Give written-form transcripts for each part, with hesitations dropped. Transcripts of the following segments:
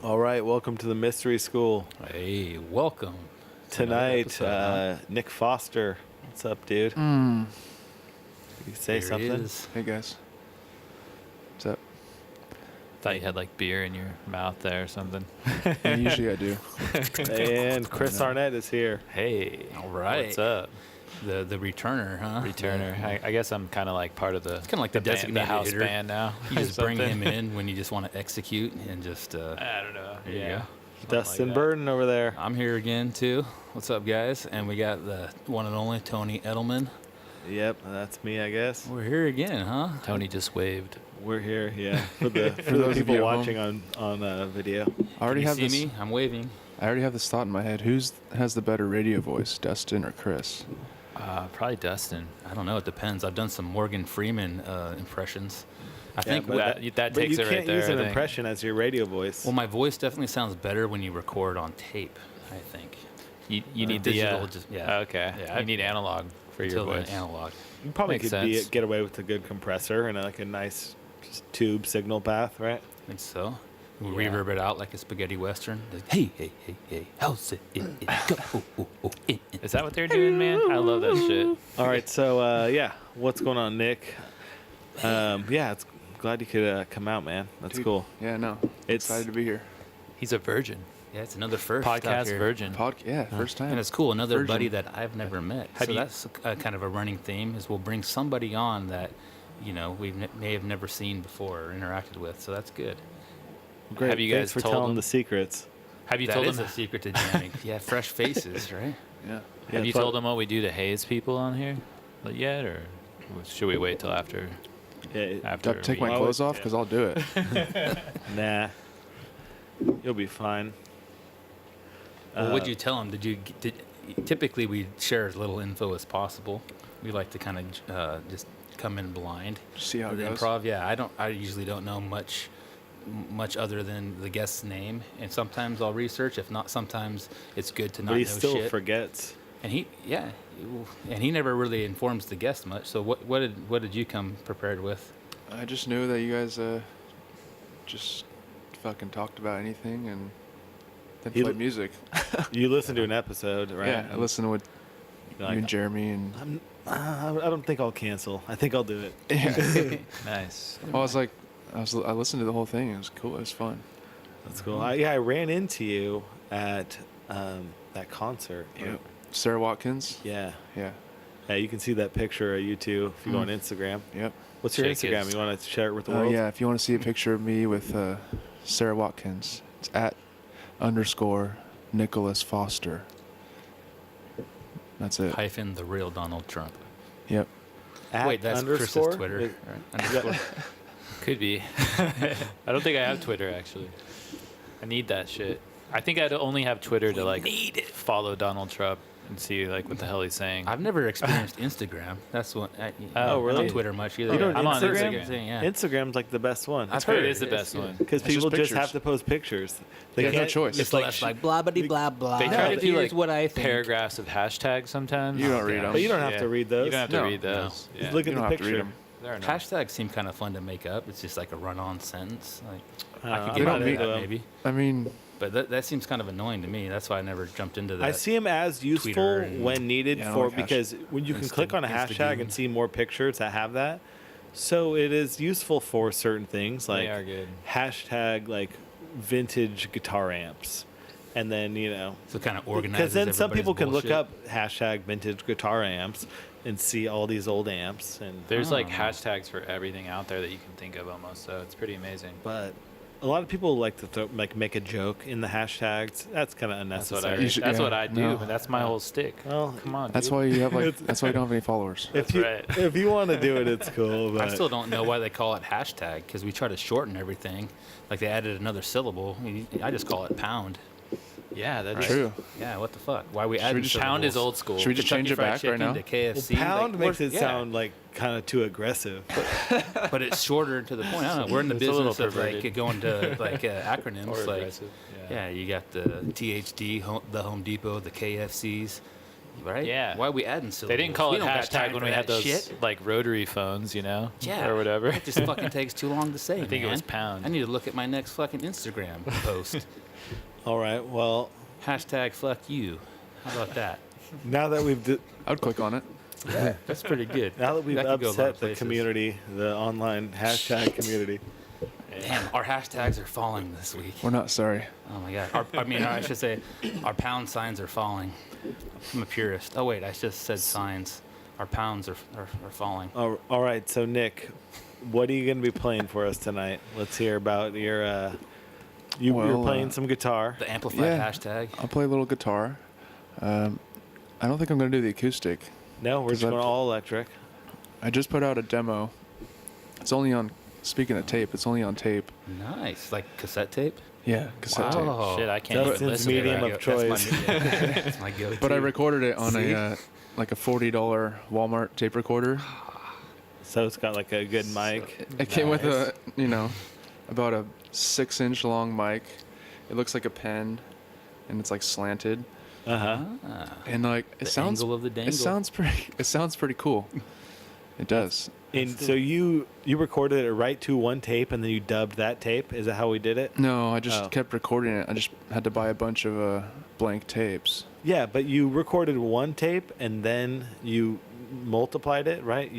All right, welcome to the Mystery School. Hey, welcome. Tonight, Nick Foster. What's up, dude? You say Here he something? is. Hey guys, what's up? Thought you had like beer in your mouth there or something. Yeah, usually I do. And Chris Arnett is here. Hey, All right. what's up? The returner, huh? Returner. I guess I'm kind of like part of the Kind of like the band, the designated house hitter. band now. You just or bring something. him in when you just want to execute and just. I don't know. There you yeah. go. Something Dustin like that. Burton over there. I'm here again too. What's up, guys? And we got the one and only Tony Eddlemon. Yep, that's me, I guess. We're here again, huh? Tony just waved. We're here, yeah, for the those of people you at watching on video. I already Can have you see this. me? I'm waving. I already have this thought in my head. Who's has the better radio voice, Dustin or Chris? Probably Dustin. I don't know. It depends. I've done some Morgan Freeman impressions. I think. but that but takes you it right can't there, use I an think. impression as your radio voice. Well, my voice definitely sounds better when you record on tape. I think. You need digital. the Just, yeah. okay. Yeah, you need analog for your Until the voice. analog. you probably makes could sense. get away with a good compressor and like a nice tube signal path, right? I think so. We'll Yeah. reverb it out like a spaghetti western. Like, hey, hey, hey, hey, how's it? Go. Is that what they're doing, man? I love that shit. All right, so yeah, what's going on, Nick? Yeah, it's glad you could come out, man. That's Dude, cool. Yeah, no. It's- Excited to be here. He's a virgin. Yeah, it's another first out Podcast here. virgin. First time. And it's cool. Another Virgin. buddy that I've never met. Have So you- that's kind of a running theme is we'll bring somebody on that, we may have never seen before or interacted with. So that's good. Great. Have you Thanks guys for told telling them? the secrets? Have you That told is him? a secret to jamming. Yeah, fresh faces, right? Yeah. Have Yeah, you but- told them what we do to haze people on here yet, or should we wait till after? Yeah, Do I After have to take we- my clothes off? Because I'll do it. nah, you'll be fine. Well, what'd you tell him? Typically we share as little info as possible. We like to kind of just come in blind. See how it With goes. improv, yeah. I usually don't know much other than the guest's name, and sometimes I'll research. If not, sometimes it's good to not But he know still shit. forgets. And he never really informs the guest much. So what did you come prepared with? I just knew that you guys just fucking talked about anything and then You- played music. You listen to an episode, right? Yeah, I listened to what You're you like, and Jeremy and I don't think I'll cancel. I think I'll do it. yeah. Nice. I was like, I listened to the whole thing. It was cool. It was fun. That's cool. I ran into you at that concert. Yeah. Sarah Watkins. Yeah. Yeah. Yeah, you can see that picture of you two if you go on Mm. Instagram. Yep. What's your Shake Instagram? it. You want to share it with the world? Yeah, if you want to see a picture of me with Sarah Watkins, it's @ Nicholas Foster. That's it. Hyphen the real Donald Trump. Yep. At Wait, that's underscore? Chris's Twitter. Is- Right? is that- Underscore. Could be. I don't think I have Twitter actually. I need that shit. I think I'd only have Twitter to like follow Donald Trump and see like what the hell he's saying. I've never experienced Instagram. That's what. Oh, I don't really? Twitter much either. You don't I'm on Instagram? Yeah. Instagram's like the best one. I've heard it is the It's best good. one. Because It's just people just have pictures. to post pictures. They They have no can't- choice. It's like, blah blah blah blah. They try to do like what I think. paragraphs of hashtags sometimes. You don't read yeah. them. but you don't have Yeah. to read those. You don't have to No. read those. Just Yeah. look You at don't the have to read picture. 'em. There are no- Hashtags seem kind of fun to make up. It's just like a run-on sentence. Like I I'm could They get don't into mean- that maybe, I mean, but that seems kind of annoying to me. That's why I never jumped into that. I see them as useful and- when needed Yeah, I don't for like hash- because when you can click on a hashtag Instagram. and see more pictures that have that, so it is useful for certain things They like are good. hashtag like vintage guitar amps, and then So kind of organizes. because then some everybody's people can look bullshit. up hashtag vintage guitar amps and see all these old amps and There's like Oh. hashtags for everything out there that you can think of almost. So it's pretty amazing. but a lot of people like to make a joke in the hashtags. That's kind of That's what I. unnecessary. You should- That's yeah, what I do. no. But that's my whole stick. Well, Come on. that's dude. why you have like. That's why you don't have any followers. if That's you right. if you want to do it, it's cool. But I still don't know why they call it hashtag because we try to shorten everything. Like they added another syllable. I just call it pound. Yeah, that's True. Yeah, what the fuck? Why we Should add we just- Pound is old school. Should we just change it back right now? To KFC. pound like, makes we're- it yeah, sound like kind of too aggressive. but it's shorter to the point. I don't know. We're in the It's a little business of like perverted. going to like acronyms. Or like aggressive. yeah, you got the THD, the Home Depot, the KFCs. Right? Yeah. Why are we adding syllables? They didn't call We it don't got hashtag time when for we had that those shit. like rotary phones, Yeah. or whatever. It just fucking takes too long to say, I think it man. was pound. I need to look at my next fucking Instagram post. All right. Well, Hashtag fuck you. How about that? now that we've I would click on it. That's pretty good. now that we've That could go a lot of upset the places. community, the online hashtag community. Damn, our hashtags are falling this week. We're not sorry. Oh my god. I should say, our pound signs are falling. I'm a purist. Oh wait, I just said signs. Our pounds are falling. All right. So Nick, what are you going to be playing for us tonight? Let's hear about your. You're Well, playing some guitar. The amplified Yeah. hashtag. I'll play a little guitar. I don't think I'm going to do the acoustic. No, we're just I've- going all electric. I just put out a demo. It's only on, speaking of tape, it's only on tape. Nice. Like cassette tape? Yeah, cassette tape. Wow. Shit, I can't Dustin's even listen to medium that. of choice. That's my go-to. But I recorded it on See? a like a $40 Walmart tape recorder. So it's got like a good mic. It came with Nice. about a 6-inch long mic. It looks like a pen, and it's like slanted, Uh huh. and like The it sounds angle of the dangle. it sounds pretty cool. It does. And so you recorded it right to one tape, and then you dubbed that tape. Is that how we did it? No, I just Oh. kept recording it. I just had to buy a bunch of blank tapes. Yeah, but you recorded one tape, and then you multiplied it, right?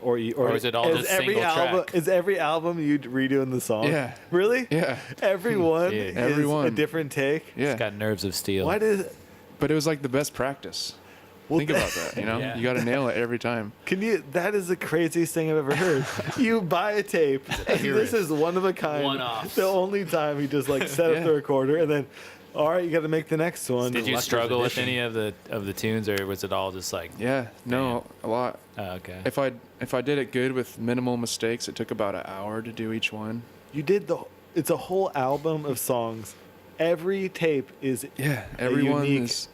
Or is it all just every single album? track? Is every album you redoing the song? Yeah. Really? Yeah, Every one Yeah. is Every a one. different take. yeah. It's got nerves of steel. Why did? But it was like the best practice. Well, Think about that. You know, Yeah. you got to nail it every time. Can you? That is the craziest thing I've ever heard. You buy a tape, and this is one of a kind. One-offs. The only time you just like set up Yeah. the recorder, and then, all right, you got to make the next one. Did you Collector's struggle with edition. any of the tunes, or was it all just like? Yeah, no, a lot. Oh, okay. If I did it good with minimal mistakes, it took about an hour to do each one. You did it's a whole album of songs. Every tape is Yeah, everyone unique. is.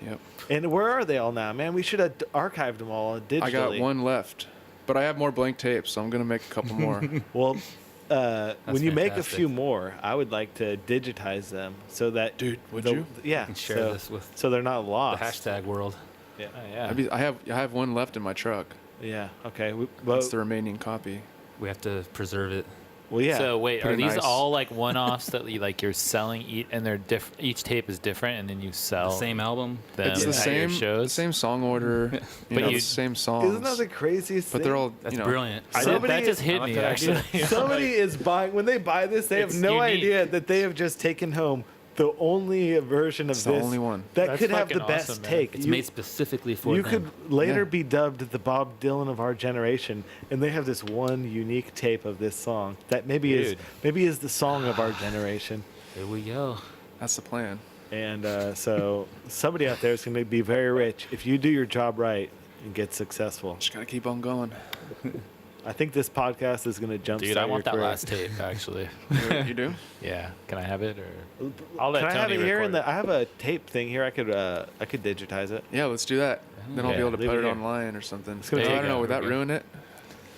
Yep. And where are they all now, man? We should have archived them all digitally. I got one left, but I have more blank tapes, so I'm gonna make a couple more. Well, when you make a fantastic. few more, I would like to digitize them so that Dude, would you? Yeah, can share so, this with so they're not the lost. hashtag world. Yeah, yeah. I have one left in my truck. yeah. Okay. That's the remaining copy. We have to preserve it. Well, yeah. So wait, are Pretty these nice. all like one-offs that you're selling, and they're each tape is different, and then you sell The same album. them It's the at your same shows? same song order. But the you- same songs. Isn't that the craziest but thing? they're all That's brilliant. Somebody that just is- hit I like me that idea. actually. Somebody is buying when they buy this. They have It's no unique. idea that they have just taken home the only version of It's the this only one. that That's could have the fucking best awesome, man. take. It's You- made specifically for you them. could later Yeah. be dubbed the Bob Dylan of our generation, and they have this one unique tape of this song that maybe Dude. is the song of our generation. Here we go. That's the plan. And so somebody out there is going to be very rich if you do your job right and get successful. Just gotta keep on going. I think this podcast is going to jumpstart Dude, I want your that career. last tape actually. You do? Yeah, can I have it or? I'll let Can I have Tony it here? record I have a tape thing here. I could digitize it. Yeah, let's do that. Then I'll be Yeah, able to leave put it it here. online or something. gonna I take don't know. it. Would that Okay. ruin it?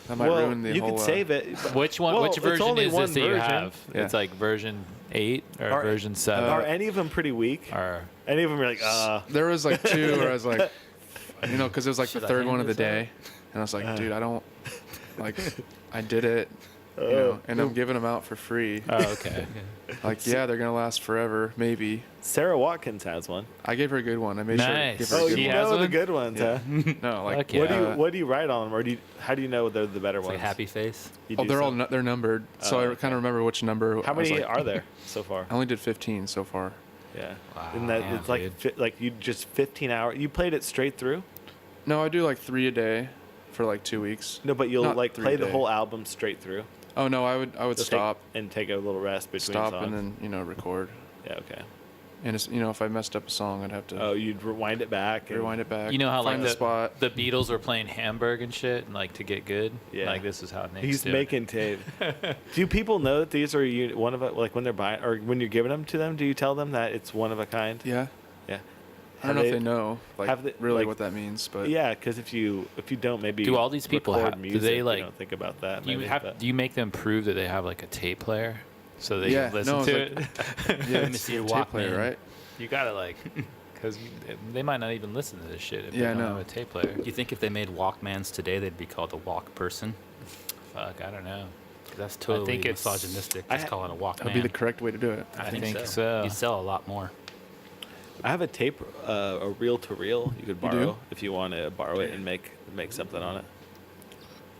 That might Well, ruin the you whole. could save it. Which one? Well, which it's version only is one this that you version. have? Yeah. It's like version 8 or Are- version 7. Are any of them pretty weak? or Any of them are like, There was like two where I was like, because it was like Should the I third hand one of the this out? day, and I was like, dude, I don't like. I did it, and I'm giving them out for free. oh, okay. Like, yeah, they're gonna last forever, maybe. Sarah Watkins has one. I gave her a good one. I made sure to Nice. give her Oh, a good She you one. has know the one? good ones, Yeah. huh? No, like Fuck yeah. What do you write on them, or how do you know they're the better It's ones? like happy face. You Oh, do they're all some- they're numbered, so Oh, I okay. kind of remember which number. How I was many like- are there so far? I only did 15 so far. Yeah. Wow, Isn't that damn, it's like dude. like you just 15 hours. You played it straight through? No, I do like 3 a day for like 2 weeks. No, but you'll Not like 3 play a the day. whole album straight through. Oh no, I would You'll stop, take a little rest between stop, songs. and then record. Yeah. Okay. And it's, if I messed up a song, I'd have to Oh, you'd rewind it back. And, rewind it back. You know how find like the spot. the Beatles were playing Hamburg and shit, and like to get good. Yeah. Like this is how Nick's He's doing making tape. Do people know that these are one of a, like when they're buying or when you're giving them to them? Do you tell them that it's one of a kind? Yeah. Yeah. I don't know if they know have they- really like- what that means, but Yeah, because if you don't maybe Do all these people record have- do music, they, you like- don't think about that. Do you maybe, have? but- Do you make them prove that they have like a tape player, so they Yeah, can listen no, to it's it? yeah, Let me it's see your a tape player, Walkman. right? You gotta like Because they might not even listen to this shit if Yeah, I they don't know. have a tape player. Do you think if they made Walkmans today, they'd be called a walk person? Fuck, I don't know. That's totally think it's- misogynistic. Just call it a Walkman. That'd be the correct way to do it. I think so. You'd sell a lot more. I have a tape, a reel to reel you could borrow do? if you want to borrow it and make something on it.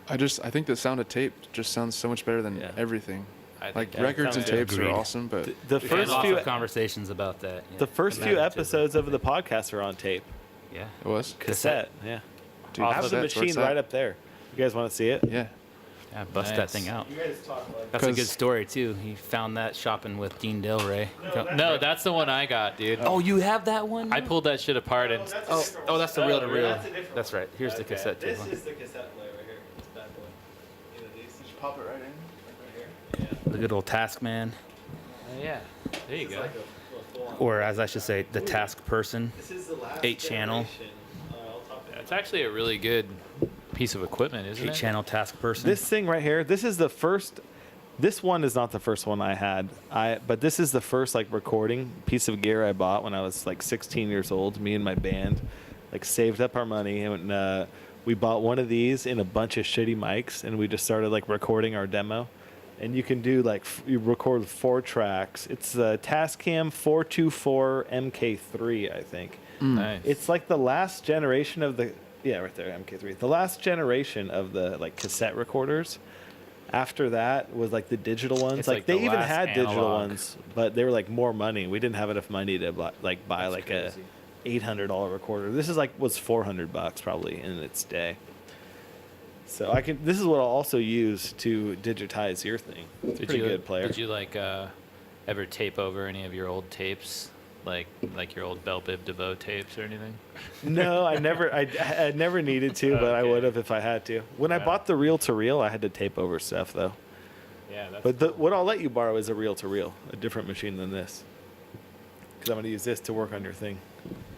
I think the sound of tape just sounds so much better than Yeah. everything. I Like think records and sounds good. tapes are Agreed. awesome, but The We've had first lots few of conversations about that. Yeah. the first few episodes of the podcast are on tape, Yeah. it was. cassette. Yeah, Dude, I have the cassettes, where machine it's at. right up there. You guys want to see it? Yeah. Yeah, bust that Nice. thing out. You guys talk like. That's a good 'Cause- story too. He found that shopping with Dean Del Rey. No, that's the one I got, dude. Oh, you have that one? I pulled that shit apart and Oh, that's the reel to reel. That's right. Here's the cassette tape. This is the cassette player right here. This bad boy. You know these? Just pop it right in. Right here. Yeah. The good old Task Man, yeah, there you It's go. like a full-on. or as I should say, the Task Person. This is the last 8-channel. generation. I'll talk about It's actually a really good piece of equipment, isn't it? 8-channel Task Person. This thing right here, this is the first. This one is not the first one I had. But this is the first like recording piece of gear I bought when I was like 16 years old. Me and my band, like saved up our money and we bought one of these and a bunch of shitty mics and we just started like recording our demo. And you can do like you record 4 tracks. It's the Tascam 424 MK3, I think. Nice. It's like the last generation of the right there, MK3. The last generation of the like cassette recorders. After that was like the digital ones. It's Like like they the even last had digital analog. ones, but they were like more money. We didn't have enough money to buy That's like crazy. a $800 recorder. This is like was $400 probably in its day. So I can. This is what I'll also use to digitize your thing. It's a pretty good player. Did you like ever tape over any of your old tapes, like your old Bell Bib DeVoe tapes or anything? No, I never. I never needed to, but I Okay. would have if I had to. When I Yeah. bought the reel to reel, I had to tape over stuff though. Yeah, that's But what I'll let you borrow is a reel to reel, a different machine than this. Because I'm going to use this to work on your thing.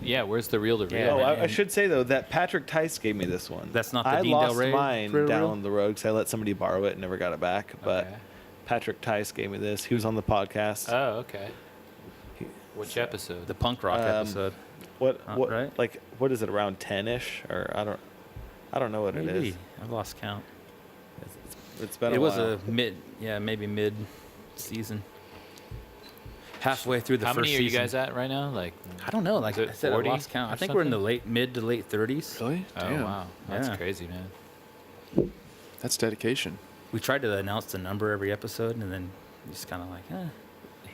yeah. Where's the reel to reel? Yeah, Oh, man. I should say though that Patrick Tice gave me this one. That's not the I Dean Del lost Rey mine reel? down the road because I let somebody borrow it and never got it back. But Okay. Patrick Tice gave me this. He was on the podcast. Oh, okay. Which episode? The punk rock episode. what right? like what is it around 10ish or I don't know what it Maybe. is. I've lost count. It's been It a was while. maybe mid season. Halfway through the How first many are you season. guys at right now? Like, I don't know. Like Is it I said, I 40 lost count. or I think we're in the something? mid to late 30s. Really? oh Damn. wow, that's Yeah. crazy, man. That's dedication. We tried to announce the number every episode, and then just kind of like, Yeah,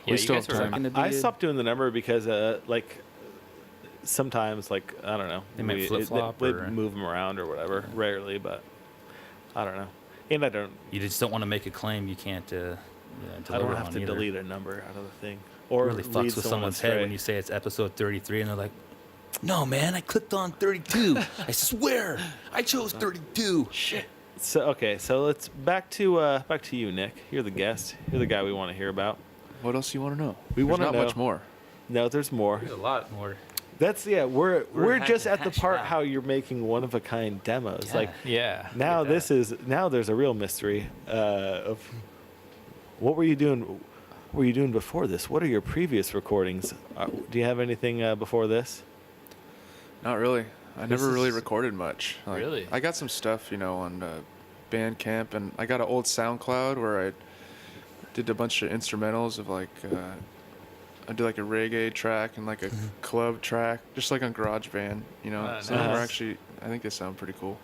We you still guys have were time. Gonna be I a- stopped doing the number because like sometimes like I don't know. They might flip-flop They or- move them around or whatever. Rarely, but I don't know. And I don't. you just don't want to make a claim you can't. I deliver don't have on to either. delete a number out of the thing. It Or really lead fucks with someone someone's head astray. when you say it's episode 33, and they're like, "No, man, I clicked on 32. I swear, I chose 32." Shit. So okay, so let's back to you, Nick. You're the guest. You're the guy we want to hear about. What else do you want to know? We There's wanna not know- much more. No, there's more. There's a lot more. That's we're We're just having at the hash it part out. how you're making one of a kind demos. Yeah. Like Yeah. now Look at now there's a real mystery of what were you doing? What were you doing before this? What are your previous recordings? Do you have anything before this? Not really. I never really is- recorded much. Like, Really? I got some stuff, on Bandcamp, and I got an old SoundCloud where I did a bunch of instrumentals of like I did like a reggae track and like a club track, just like on GarageBand. Oh, Some of them are nice. actually, I think they sound pretty cool.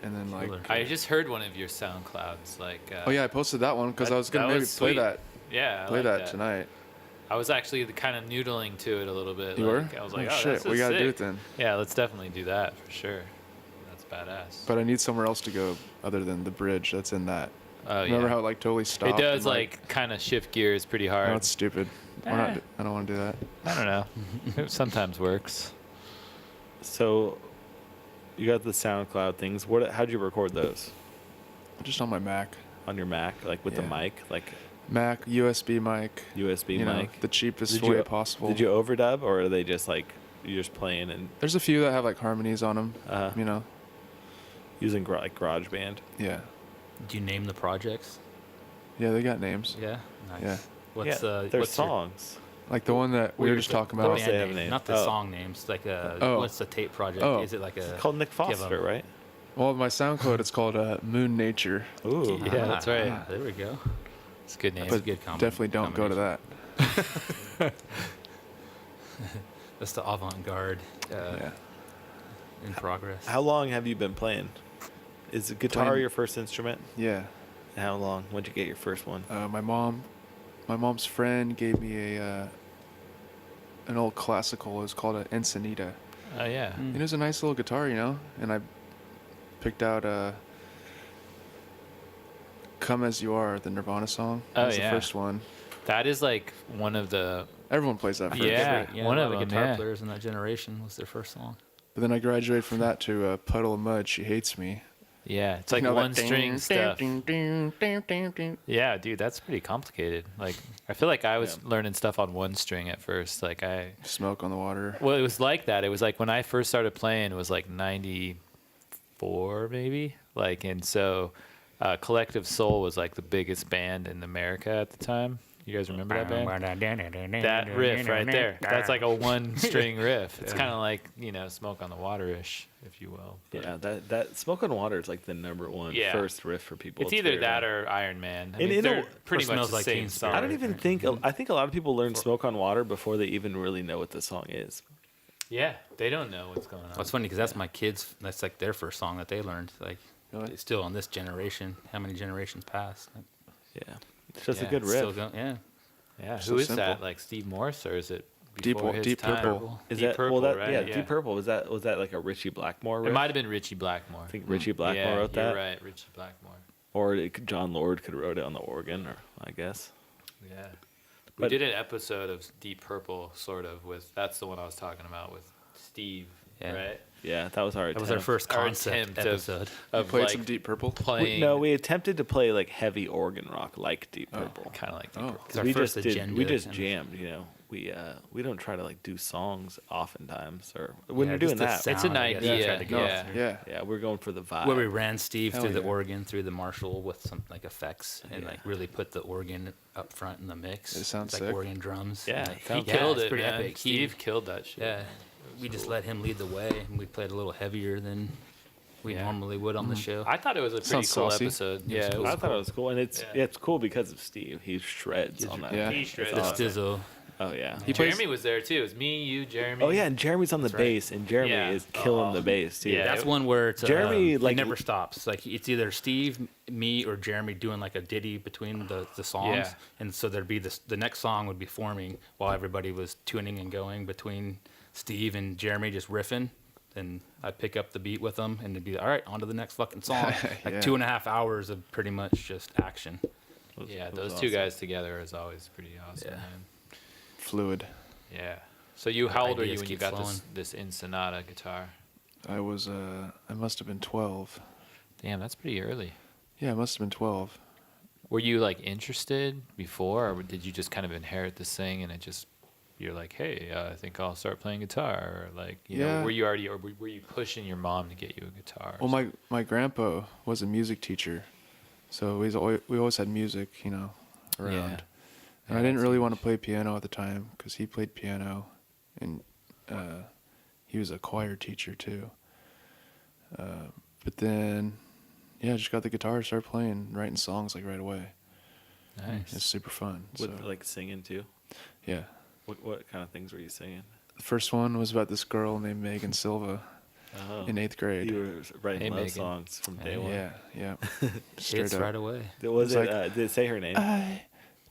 And then like, Killer. I just heard one of your SoundClouds. Like, oh yeah, I posted that one because I was gonna that maybe was play sweet. that Yeah, I play like that tonight. I was actually kind of noodling to it a little bit. You like, were? I was like, oh oh, shit, this is we gotta do sick. it then. Yeah, let's definitely do that for sure. That's badass. But I need somewhere else to go other than the bridge that's in that. Oh, Remember yeah. how it like totally stopped? It does and, like kind of shift gears pretty hard. No, it's stupid. I don't want to do that. I don't know. It sometimes works. So you got the SoundCloud things. How'd you record those? Just on my Mac. On your Mac, like with the Yeah. mic, like Mac, USB mic. USB you know, mic? the cheapest Did way you- possible. Did you overdub, or are they just like you're just playing and There's a few that have like harmonies on them. uh, using like GarageBand? Yeah. Do you name the projects? Yeah, they got names. Yeah. Nice. Yeah. What's yeah, they're what's your- songs. Like the one that we were just talking The about. course they band have name, names. not the Oh. song names. Like Oh. what's the tape project? Oh. Is it like a? It's called Nick give 'em- Foster, right? Well, my SoundCloud it's called Moon Nature, Ooh. Yeah, that's right. There we go. It's a good name. but good combo- definitely don't go to that. That's the avant-garde Yeah. in progress. How long have you been playing? Is guitar Playing- your first instrument? Yeah. How long? When'd you get your first one? My mom's friend gave me an old classical. It was called an Encinita. Oh yeah. And it was a nice little guitar, you know. And I picked out "Come as You Are," the Nirvana song. That Oh, was yeah. the first one. That is like one of the. Everyone plays that first. Yeah. Yeah, one a of lot of them, guitar yeah. players in that generation was their first song. But then I graduated from that to "Puddle of Mud." She hates me. Yeah, it's like You know, that one string ding, stuff. ding, ding, ding, ding, ding. Yeah, dude, that's pretty complicated. Like, I feel like I was learning stuff on one string at first. Like, Smoke on the Water. well, it was like that. It was like when I first started playing, it was like 94 maybe. Like, and so Collective Soul was like the biggest band in America at the time. You guys remember that band? That riff right there. That's like a one string riff. It's kind of like, Smoke on the Water-ish, if you will. But Yeah, that Smoke on Water is like the number one Yeah. first riff for people. it's either very that rare. or Iron Man. I And mean, in a- they're pretty or much Smells the Like same Teen song. Spirit. I don't even think. I think a lot of people learn Smoke on Water before they even really know what the song is. Yeah, they don't know what's going on. Well, it's funny because that's my kids. That's like their first song that they learned. Like, Really? it's still on this generation. How many generations passed? Like, Yeah, it's just Yeah, a good it's riff. still going, yeah. Yeah, So who is simple. that? Like Steve Morse, or is it Deep- before his Deep time? Purple. Is Deep that Purple, well? That right? yeah, Deep Purple. Was that like a Richie Blackmore riff? It might have been Richie Blackmore. I think Richie Blackmore yeah, wrote that, You're right, Richie Blackmore. or John Lord could have wrote it on the organ, or I guess. Yeah. We But- did an episode of Deep Purple, sort of, with, that's the one I was talking about, with Steve, Yeah. right? Yeah, that was our. That was our first Our concept attempt of- episode. Of Played like some Deep Purple. playing. No, we attempted to play like heavy organ rock, like Deep Purple. kind of like Deep Oh. Purple. It's our we first just did. agenda We just and- jammed. We don't try to like do songs oftentimes, or when Yeah, we're doing just the that. It's an sound, I guess, we idea, tried to go yeah. through. Yeah. Yeah, we're going for the vibe. Where we ran Steve Hell through the yeah. organ, through the Marshall with some like effects, and Yeah. like really put the organ up front in the mix. It sounds like sick. organ drums. Yeah, and, like, it sounds- He killed it's it, pretty man. epic. Steve killed that shit. Yeah, we just let him lead the way, and we played a little heavier than we Yeah. normally would on the show. I thought it was a pretty Sounds cool saucy. episode. Yeah, it I was thought it was cool, and it's Yeah. it's cool because of Steve. He shreds on that. Yeah. He It's shreds. the awesome. Stizzle. Oh yeah. He plays- Jeremy was there too. It was me, you, Jeremy. Oh yeah, and Jeremy's on the right. bass, and Jeremy Yeah. is killing the bass too. Yeah. That's one where it's, Jeremy, it like- never stops. Like it's either Steve, me, or Jeremy doing like a ditty between the songs, Yeah. and so there'd be this. The next song would be forming while everybody was tuning and going between Steve and Jeremy just riffing. Then I'd pick up the beat with them, and it'd be all right. On to the next fucking song. Like Yeah. 2.5 hours of pretty much just action. Yeah, It those was two awesome. guys together is always pretty awesome, Yeah. man. Fluid. Yeah. So how old were you Ideas when you keep got flowing. this Sonata guitar? I must have been 12. Damn, that's pretty early. Yeah, I must have been 12. Were you like interested before, or did you just kind of inherit this thing and you're like, hey, I think I'll start playing guitar, or like, Yeah. were you already, or were you pushing your mom to get you a guitar? or Well, my grandpa was a music teacher, so we always had music, around. Yeah. And I didn't really want to play piano at the time because he played piano, and he was a choir teacher too. But then, yeah, I just got the guitar, started playing, writing songs like right away. Nice. It's super fun. So With like singing too. yeah, What kind of things were you singing? the first one was about this girl named Megan Silva Oh, in 8th grade. you were writing Hey, love Megan. songs from day Hey. one. Yeah, yeah. Hits Straight up. right away. Was It's it? like- Did it say her name? I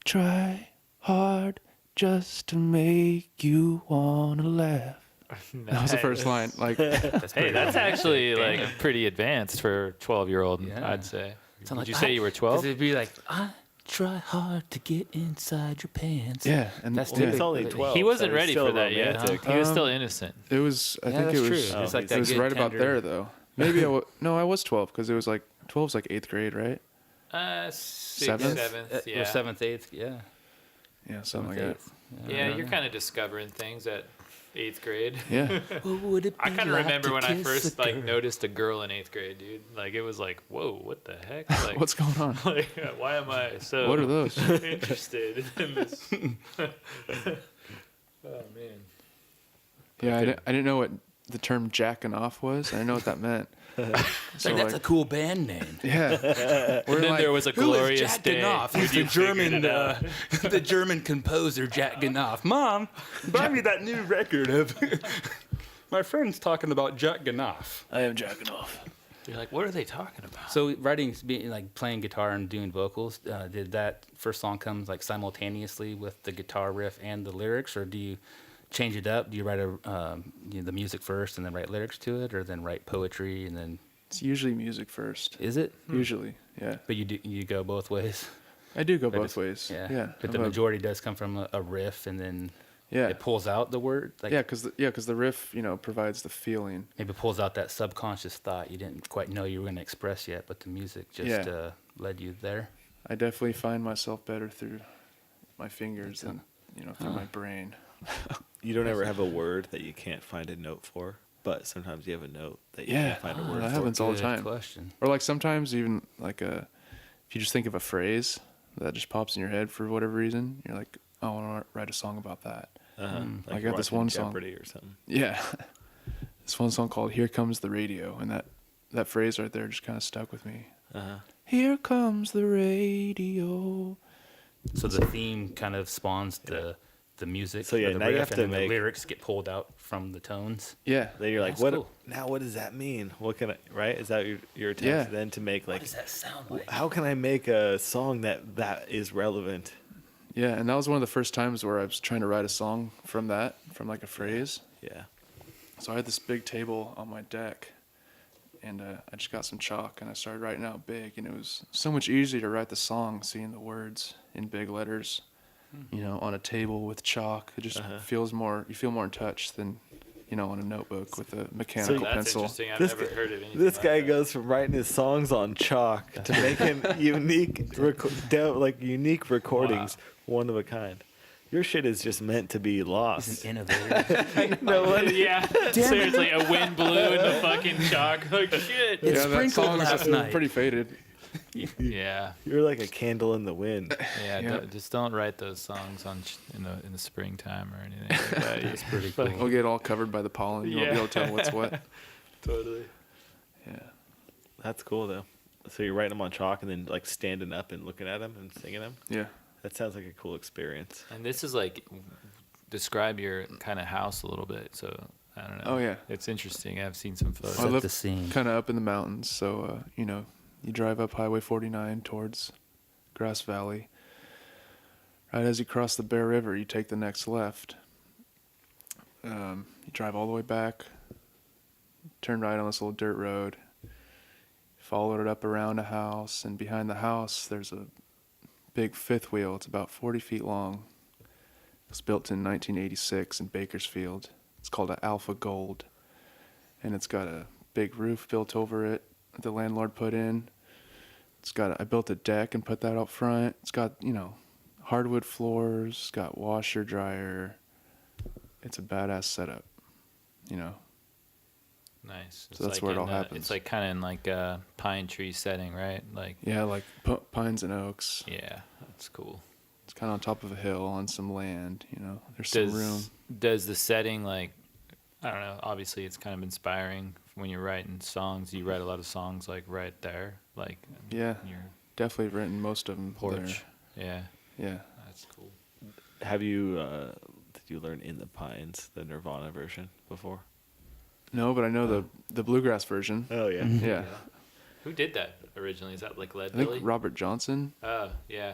try hard just to make you wanna laugh. That was the first line. Like, That's Hey, pretty that's romantic. actually Damn. like pretty advanced for a 12-year-old, Yeah. I'd say. Sound Did like, you say you were 12? Because it'd be like, I try hard to get inside your pants. yeah, and That's Well, yeah, he's only He 12. He wasn't so he's ready still for that romantic. yet. He was still Um, innocent. it was. I Yeah, think it that's was. true. It's Oh, like it that It was good right about tender- there though. Maybe no, I was 12 because it was like 12's like 8th grade, right? Sixth, Seventh? seventh, yeah. Or 7th, 8th, yeah. Yeah, something like 7th, that. 8th. Yeah, you're kind of discovering things at 8th grade. Yeah, What would it be I kind of like remember to when I kiss first a like girl? noticed a girl in 8th grade, dude. Like it was like, whoa, what the heck? Like, what's going on? like why am I so What are those? interested in this? Oh man. Yeah, I didn't know what the term jacking off was. I didn't know what that meant. So That's a cool band name. yeah. And then there was a glorious Jack day. Ganoff? He's the German, the German composer Jack Ganoff. Mom, buy me that new record of. My friend's talking about Jack Ganoff. I am jacking off. You're like, what are they talking about? So writing, like playing guitar and doing vocals, did that first song come like simultaneously with the guitar riff and the lyrics, or do you change it up? Do you write the music first and then write lyrics to it, or then write poetry and then? It's usually music first. Is it? Usually, yeah. But you go both ways. I do go But both ways. Yeah. Yeah. But the majority does come from a riff, and then Yeah. it pulls out the word. Like, Yeah, because the riff, provides the feeling. maybe pulls out that subconscious thought you didn't quite know you were going to express yet, but the music just led you there. I definitely find myself better through my fingers than through my brain. You don't ever have a word that you can't find a note for, but sometimes you have a note that you Yeah, can't find a word that for. happens all the Good time. question. Or like sometimes even like if you just think of a phrase that just pops in your head for whatever reason, you're like, oh, I want to write a song about that. Like I got this watching one song. Jeopardy or something. Yeah, this one song called "Here Comes the Radio," and that phrase right there just kind of stuck with me. Here comes the radio. So the theme kind of spawns the music. So, yeah, or the now you riff, have to and then make- the lyrics get pulled out from the tones. Yeah, Then you're like, That's what? cool. Now, what does that mean? What can I? Right? Is that your attempt Yeah. then to make What like? does that sound like? How can I make a song that is relevant? yeah, and that was one of the first times where I was trying to write a song from like a phrase. Yeah. So I had this big table on my deck, and I just got some chalk and I started writing out big, and it was so much easier to write the song seeing the words in big letters, on a table with chalk. It just feels more, you feel more in touch than, on a notebook with a mechanical That's pencil. interesting. I've This never guy- heard of anything This like guy that. goes from writing his songs on chalk to making unique recordings, one of a kind. Your shit is just meant to be He's lost. an innovator. No one, Yeah, seriously, a wind blew in the fucking chalk. Like shit. It that sprinkled song last is night. pretty faded. Yeah, you're like a candle in the wind. yeah. Yeah. Just don't write those songs on in the springtime or anything like that. It's pretty cool. We'll get all covered by the pollen. You won't be able to tell what's what. Totally. Yeah. That's cool though. So you're writing them on chalk and then like standing up and looking at them and singing them. Yeah. That sounds like a cool experience. And this is like, describe your kind of house a little bit. So I don't know. Oh, yeah. It's interesting. I've seen some photos. I Set live the scene. kind of up in the mountains, so you drive up Highway 49 towards Grass Valley. Right as you cross the Bear River, you take the next left. You drive all the way back, turn right on this little dirt road, follow it up around a house, and behind the house there's a big fifth wheel. It's about 40 feet long. It was built in 1986 in Bakersfield. It's called an Alpha Gold, and it's got a big roof built over it that the landlord put in. I built a deck and put that out front. It's got, hardwood floors. It's got washer, dryer. It's a badass setup, Nice. So that's where it all in, happens. It's like kind of in like a pine tree setting, right? Like, Yeah, like pines and oaks. yeah, that's cool. It's kind of on top of a hill on some land, There's some room. Does the setting, like, I don't know, obviously it's kind of inspiring when you're writing songs. You write a lot of songs like right there, like Yeah, your definitely written most of them porch. Yeah, there. Yeah. that's cool. Have you did you learn In the Pines, the Nirvana version before? No, but I know the bluegrass version. Oh yeah. Yeah. Who did that originally? Is that like Lead I think Belly? Robert Johnson. Oh, yeah.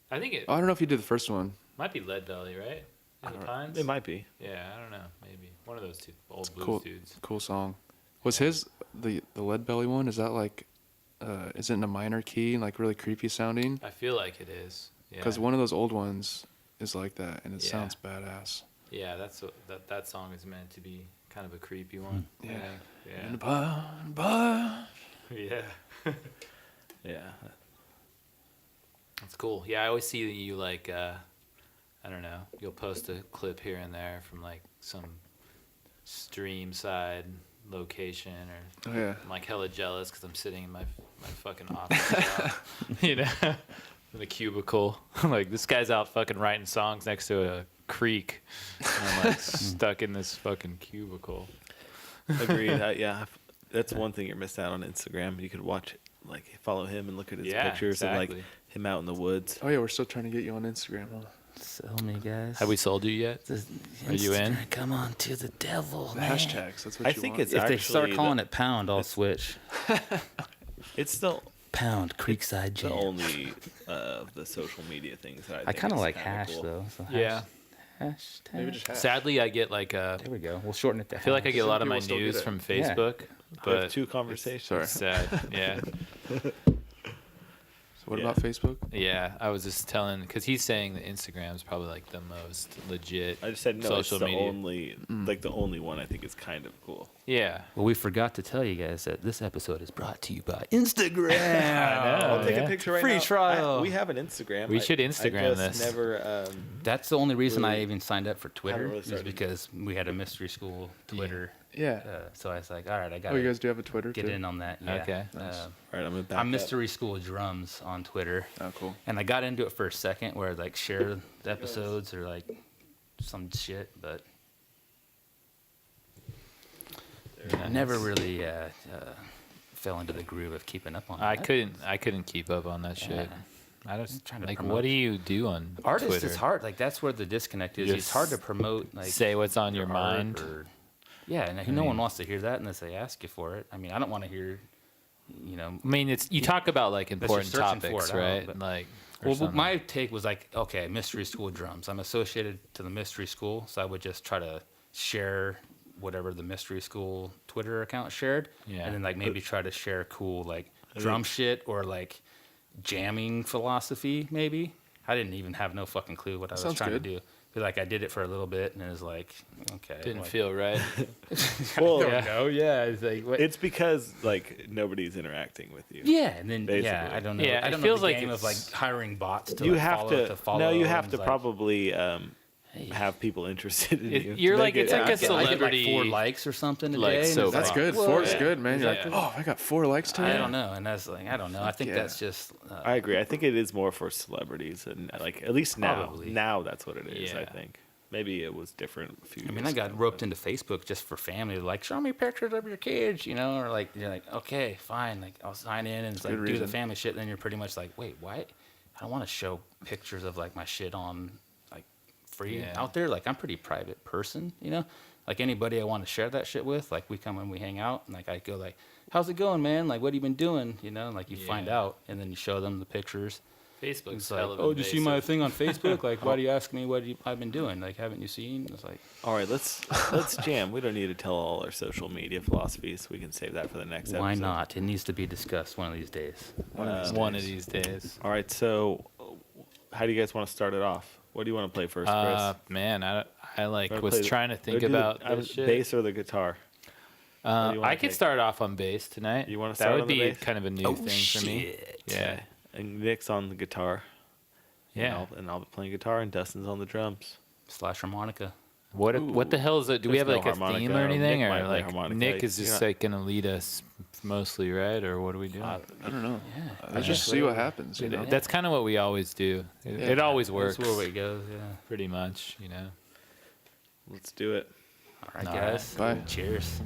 I think it I don't know if he did the first one. might be Lead Belly, right? In the Pines? It might be. Yeah, I don't know. Maybe. One of those two old blues Cool. dudes. Cool song. Was his the Lead Belly one? Is that like, is it in a minor key, like really creepy sounding? I feel like it is. Yeah. Because one of those old ones is like that, and it Yeah. sounds badass. Yeah, that's what that song is meant to be, kind of a creepy one. I Yeah. think. Bye. Yeah. Yeah. Yeah. That's cool. Yeah, I always see you like, I don't know, you'll post a clip here and there from like some stream side location, or Oh yeah. I'm like hella jealous because I'm sitting in my fucking office job, in a cubicle. Like, this guy's out fucking writing songs next to a creek. I'm like stuck in this fucking cubicle. Agreed. Yeah, that's one thing you're missing out on Instagram. You could watch, like, follow him and look at his pictures of like him out in the woods. Oh yeah, we're still trying to get you on Instagram, huh? Sell me, guys. Have we sold you yet? Are you in? Come on to the devil, The man. hashtags. That's what I you think want. it's If they actually start calling it Pound, I'll switch. It's the Pound Creekside Jam. only of the social media things that I I think kind of is like kinda hash cool. though. So Yeah. Hashtag. Maybe just hash. Sadly, I get like There we go. We'll shorten it to I feel like I hash. get a lot of Some my people still news get it. from Yeah. Facebook, We have but two conversations. Sorry. it's sad. Yeah. So what Yeah. about Facebook? Yeah, I was just telling because he's saying that Instagram's probably like the most legit. I just said no. Social It's the media. only, like the only one I think is kind of cool. Yeah. Well, we forgot to tell you guys that this episode is brought to you by Instagram. I'll take yeah. a picture right Free now. trial. We have an Instagram. We should Instagram I just this. Never. That's the only reason I Really even signed up for Twitter really is started. because we had a mystery school Twitter. Yeah. So I was like, all right, I got Oh, you to guys do have a Twitter get too? in on that. Yeah. Okay. Nice. All right, I'm gonna back I'm up. Mystery School Drums on Twitter. Oh, cool. And I got into it for a second where I'd like share the episodes or like some shit, but I never really fell into the groove of keeping up on I that. couldn't keep up on that shit. I just trying to like promote. what do you do on Artists Twitter? is hard. Like that's where the disconnect is. Just It's hard to promote. Like say what's on your art mind. or- yeah, and no one wants to hear that unless they ask you for it. I mean, I don't want to hear, you know. I mean, it's you talk about like you're important searching for topics, it, I don't know, right? but- Like, or Well, something. my take was like, okay, mystery school drums. I'm associated to the mystery school, so I would just try to share whatever the mystery school Twitter account shared, Yeah. and then like maybe try to share cool like drum shit or like jamming philosophy. Maybe I didn't even have no fucking clue what I was Sounds trying good. to do. But like I did it for a little bit, and it was like, okay, didn't like, feel right. Well, No, yeah, it's like what? it's because like nobody's interacting with you. Yeah, and then Basically. yeah, I don't know. Yeah, I it don't feels know the like game of like it's- hiring bots to You like, have follow, to. follow. No, you and have it's to like, probably have people interested in you. You're to like- make it's it like a happen. I get like celebrity, 4 likes or something a like, day. and so it's That's like, good. whoa. 4 is good, man. You're like, Exactly. oh, I got 4 likes today. I don't know, and that's like I don't know. I think yeah. that's just. I agree. I think it is more for celebrities, and like at least now. Probably. Now that's what it is. I Yeah. think maybe it was different a few. I mean, years I got ago, roped but- into Facebook just for family. Like, show me pictures of your kids, you know, or like you're like, okay, fine, like I'll sign in and it's like good do the reason. family shit. Then you're pretty much like, wait, what? I don't want to show pictures of like my shit on like free Yeah. out there. Like I'm a pretty private person, you know. Like anybody I want to share that shit with, like we come and we hang out, and like I go like, how's it going, man? Like what have you been doing? You know, and, like you find Yeah. out, and then you show them the pictures. Facebook's It's like, hell of oh, did you see my invasive. thing on Facebook? Like, why do you ask me what I've been doing? Like, haven't you seen? It's like, All right, let's jam. We don't need to tell all our social media philosophies. We can save that for the next episode. why not? It needs to be discussed one of these days. One of these days. All right, so how do you guys want to start it off? What do you want to play first, Chris? Man, I like Wanna was play the- trying to or think do the- about this shit. bass or the guitar. do you wanna I could take? start off on bass tonight. You wanna That start would on the be bass? kind of a new thing for me. Yeah. And Nick's on the guitar. Yeah. And I'll be playing guitar, and Dustin's on the drums. Slash harmonica. What the hell is it? Do we There's have like no a theme harmonica. or anything, Nick might or play like harmonica. Nick is You're just not- like gonna lead us mostly, right? Or what are we doing? I don't know. Yeah. Let's just see what happens. You know? That's kind of what we always do. It always works, That's where it goes, yeah. pretty much. You know. Let's do it. All right, All guys. right. Bye. Cheers.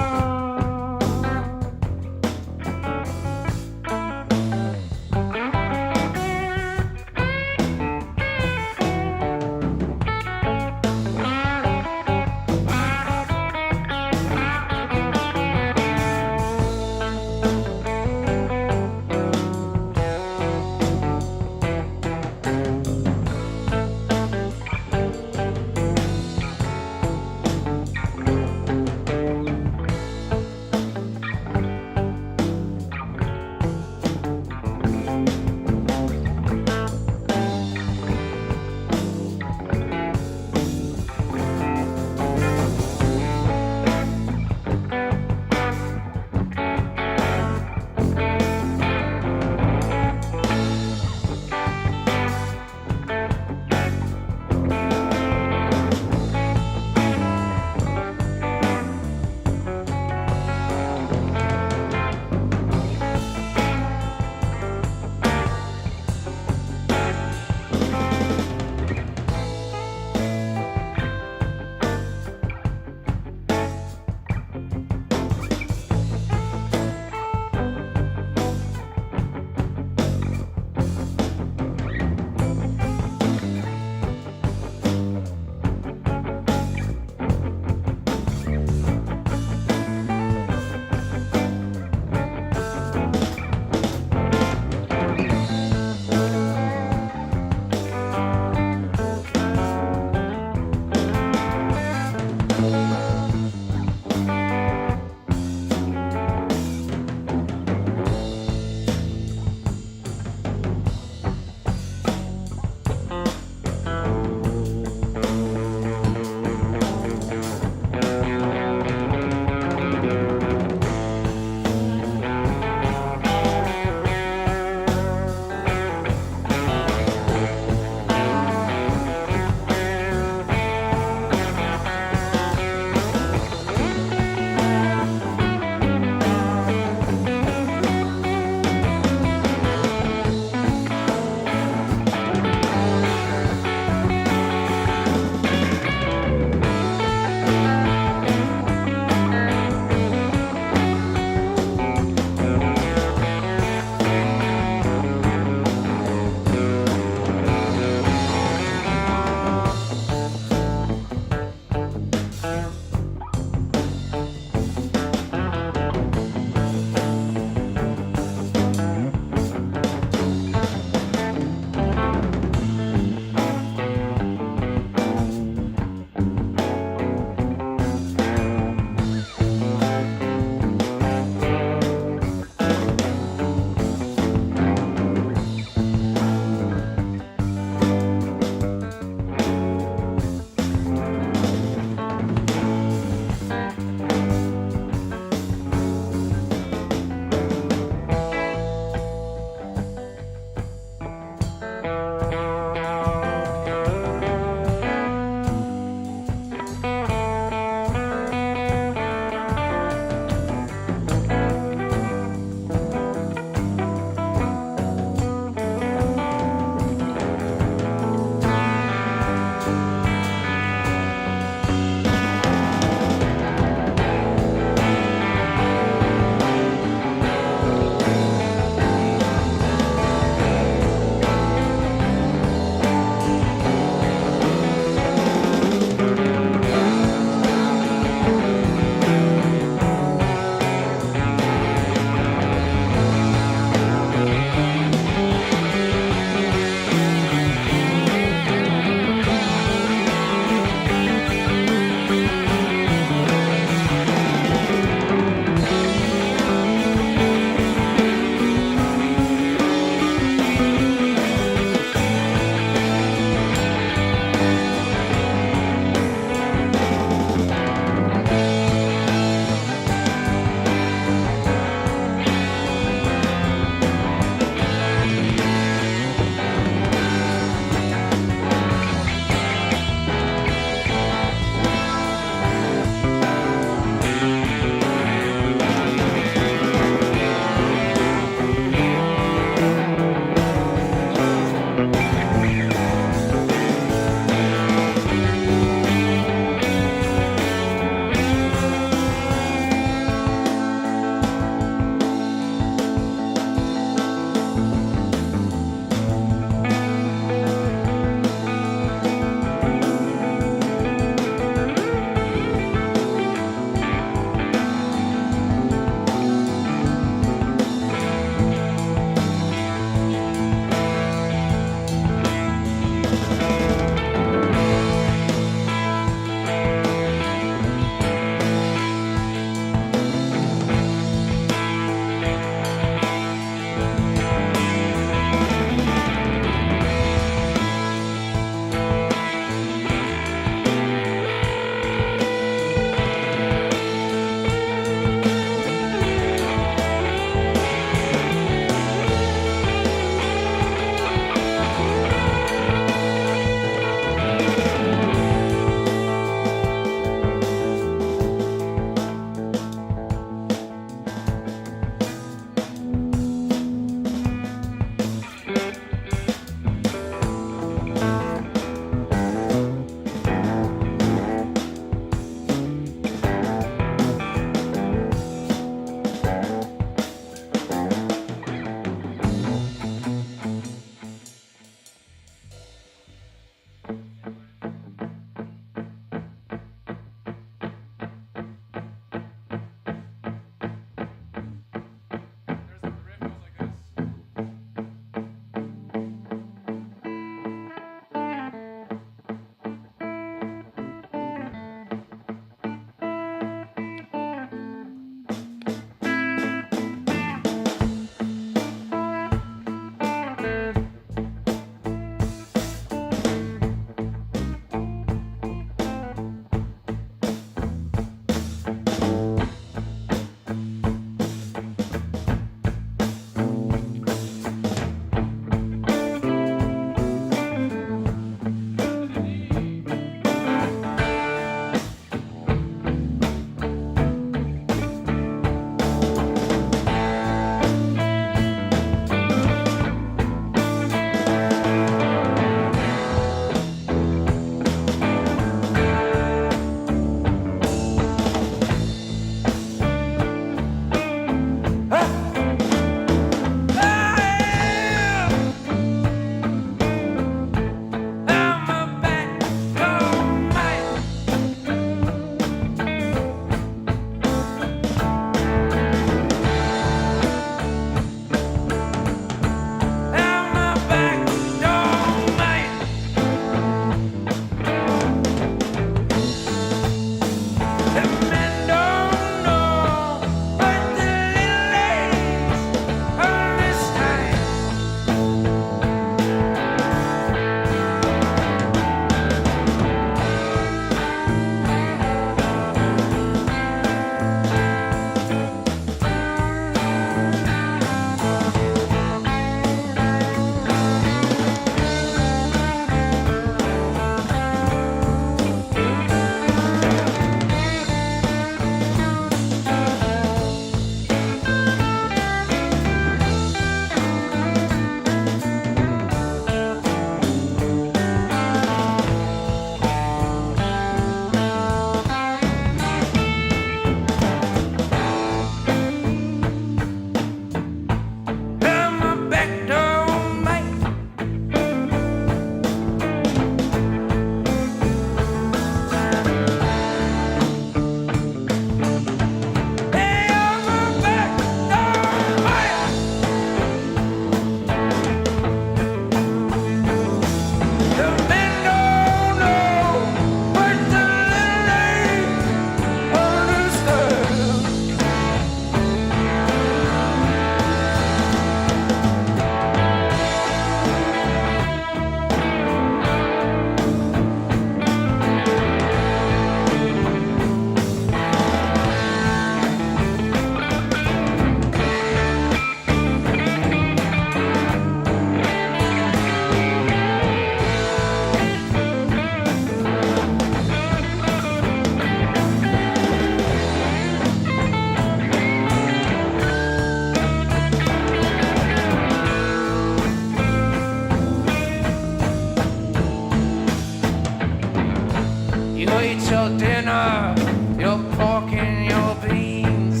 You eat your dinner, your pork and your beans.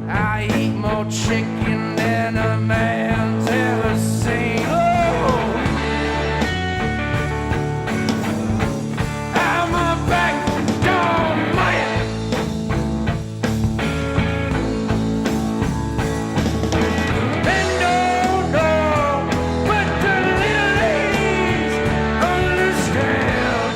I eat more chicken than a man's ever seen. Oh, I'm a backdoor man. And no, but the little ladies understand.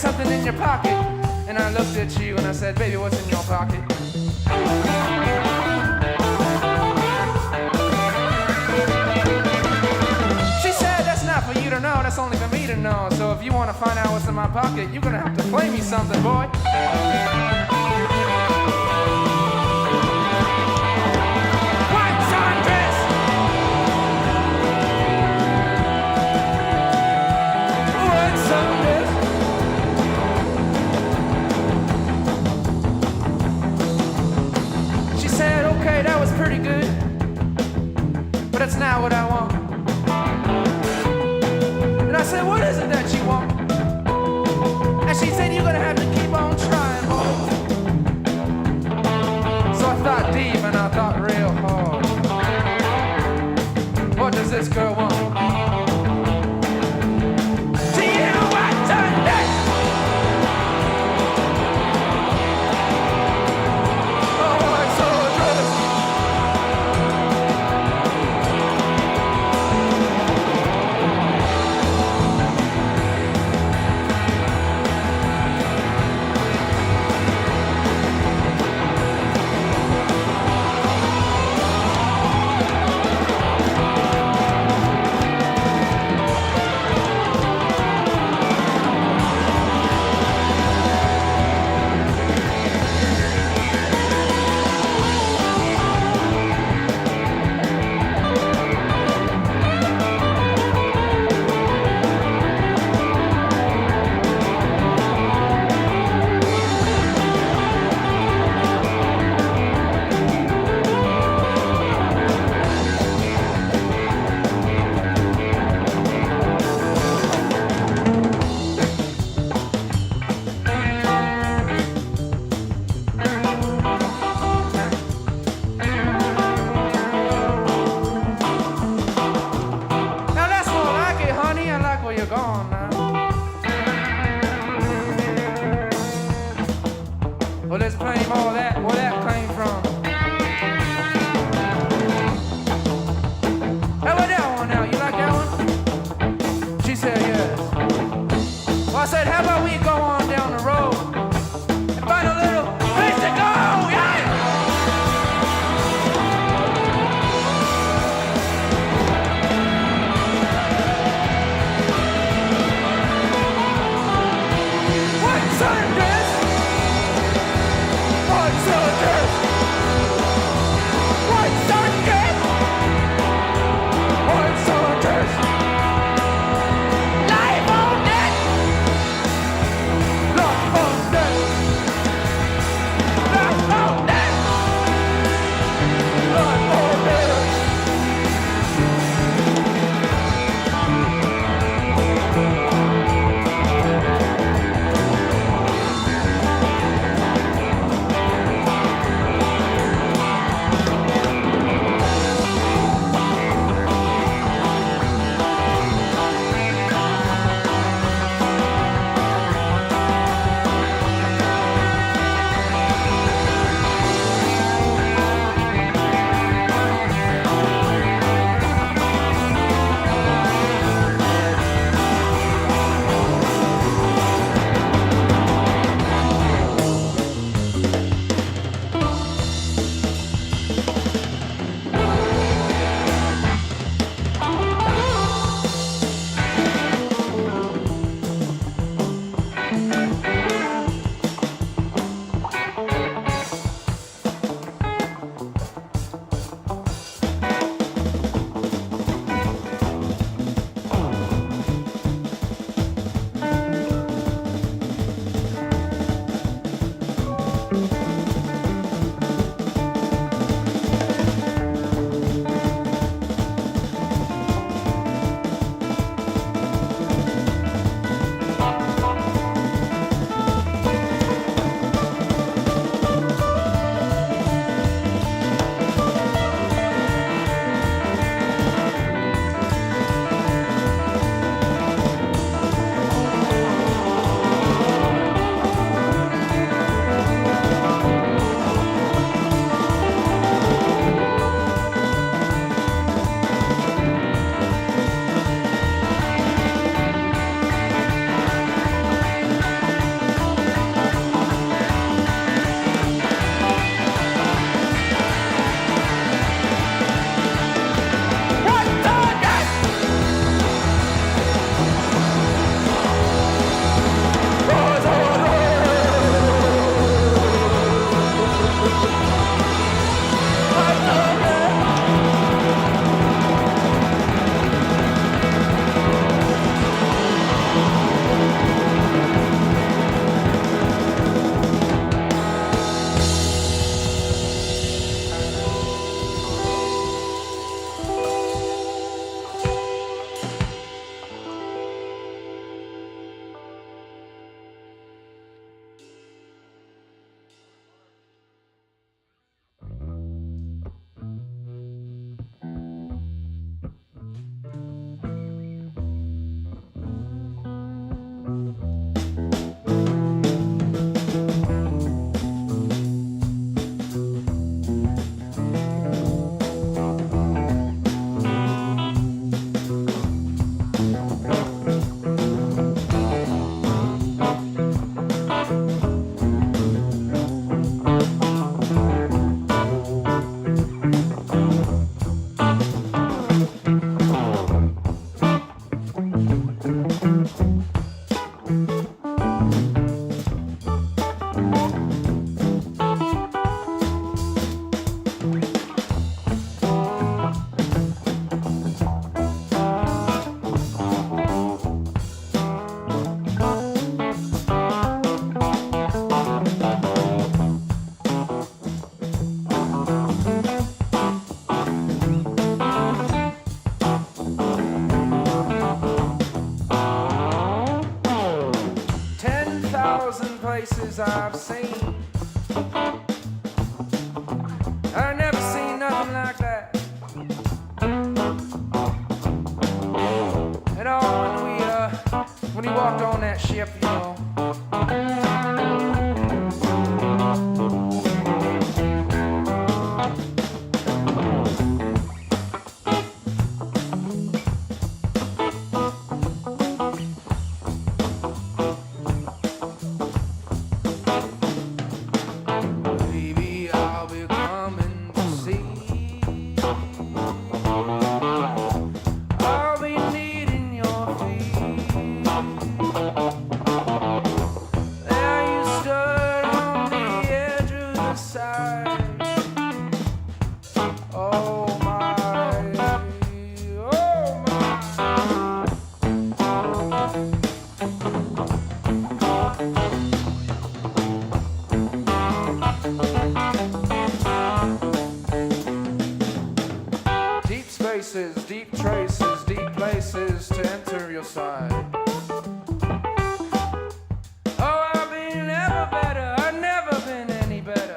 something in your pocket. And I looked at you and I said, baby, what's in your pocket? She said, that's not for you to know, that's only for me to know. So if you want to find out what's in my pocket, you're gonna have to play me something, boy. White sundress. White sundress. She said, okay, that was pretty good, but that's not what I want. And I said, what is it that you want? And she said, you're gonna have to keep on trying, boy. So I thought deep and I thought real hard. What does this girl want? Do you want to know? Oh, I'm so dressed. places I've seen. I never seen nothing like that at all when he walked on that ship, you know. Deep traces, deep places to enter your side. Oh, I've been ever better, I've never been any better.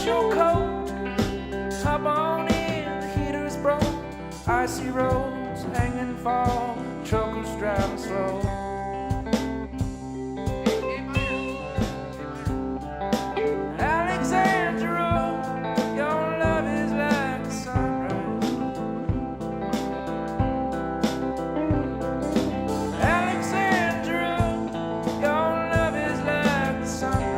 your coat. Hop on in, the heater's broke. Icy roads hanging fall, truckers driving slow. Alexandra, your love is like the sunrise. Alexandra, your love is like the sunrise.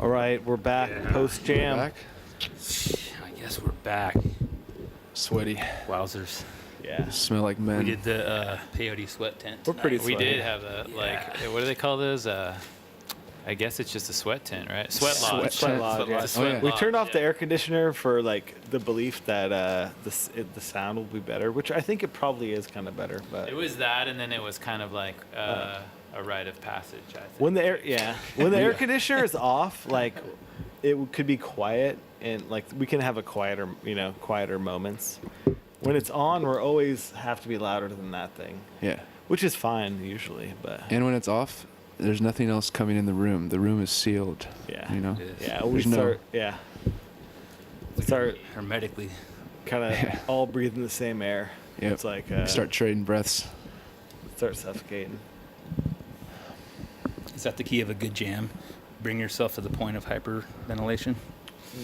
All right, we're back post jam. Back. I guess we're back. Sweaty. Wowzers. Yeah. Smell like men. We did the peyote sweat tent. We're pretty tonight. We sweaty. did have a what do they call those? I guess it's just a sweat tent, right? Sweat lodge. Sweat lodge, Sweat yeah. lodge. Oh, yeah. We lodge, turned off the yeah. air conditioner for like the belief that the sound will be better, which I think it probably is kind of better. But It was that, and then it was kind of like a rite of passage. I think. when the air conditioner is off, like it could be quiet and like we can have a quieter moments. When it's on, we're always have to be louder than that thing, Yeah. which is fine usually. But And when it's off, there's nothing else coming in the room. The room is sealed. yeah, You know. It is. yeah, we There's no- start hermetically. kind of all breathing the same air. Yep. It's like Start trading breaths. start suffocating. Is that the key of a good jam? Bring yourself to the point of hyperventilation.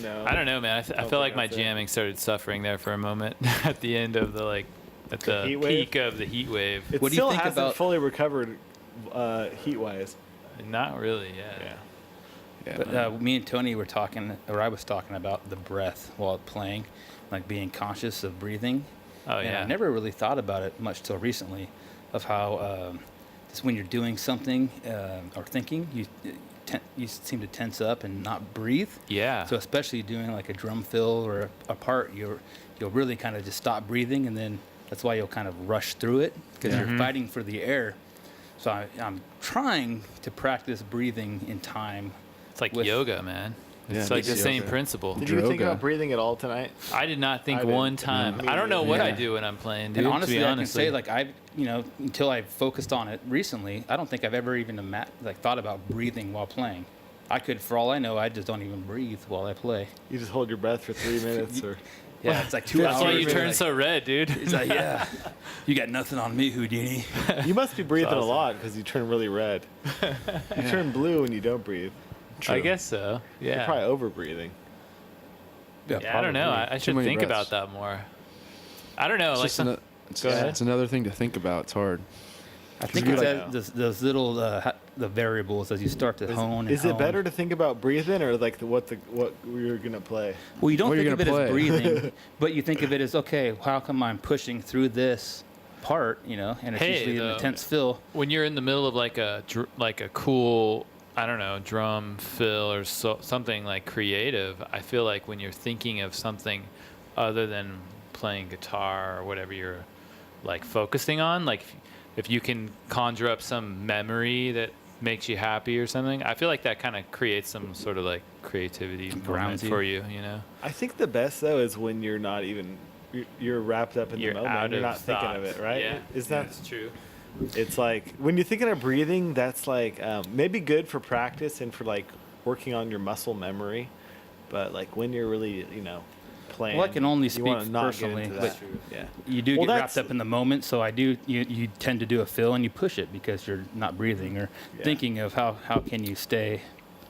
No, I don't know, man. I feel think like my that's it. jamming started suffering there for a moment at the end of the at the heat wave? peak of the heat wave. It What do you still think hasn't about- fully recovered heat-wise. Not really, yeah. Yeah. But me and Tony were talking, or I was talking about the breath while playing, like being conscious of breathing. Oh And yeah. I never really thought about it much till recently, of how just when you're doing something or thinking, you seem to tense up and not breathe. Yeah. So especially doing like a drum fill or a part, you'll really kind of just stop breathing, and then that's why you'll kind of rush through it because you're fighting for the air. So I'm trying to practice breathing in time. It's like with- yoga, man. Yeah, It's like the it's same yoga. principle. Did you think Droga. about breathing at all tonight? I did not think I didn't. one time. Me I don't know what I Yeah. do when I'm playing, dude. And to honestly, be I honest, can say like until I focused on it recently, I don't think I've ever even thought about breathing while playing. I could, for all I know, I just don't even breathe while I play. You just hold your breath for 3 minutes, or Yeah, it's like 2 hours. that's why you and turn like, so red, dude. It's like, yeah, you got nothing on me, Houdini. you must be breathing awesome. a lot because you turn really red. You turn blue when you don't breathe. I guess so. You're Yeah. probably over breathing. Yeah, I don't know. I should many think breaths. about that more. I don't know. It's Like just Go ahead. it's another thing to think about. It's hard. I think you it's like- those little the variables as you start to hone. And Is it hone. better to think about breathing or like what we're gonna play? Well, you don't What think you're of it gonna as play. breathing, but you think of it as, okay, how come I'm pushing through this part, and it's Hey, usually an the- intense fill. when you're in the middle of like a cool, I don't know, drum fill or something like creative, I feel like when you're thinking of something other than playing guitar or whatever you're like focusing on, like if you can conjure up some memory that makes you happy or something, I feel like that kind of creates some sort of like creativity moment Grounds you. for you, you know? I think the best though is when you're not even you're wrapped up in You're the moment. out And you're of not thinking of thought. it, right? Yeah, Is that? that's true. It's like when you're thinking of breathing, that's like maybe good for practice and for like working on your muscle memory, but like when you're really playing. Well, I can only you wanna speak not get personally, into but that. Yeah. You do Well, get that's- wrapped up in the moment, so I do. You tend to do a fill and you push it because you're not breathing or Yeah. thinking of how can you stay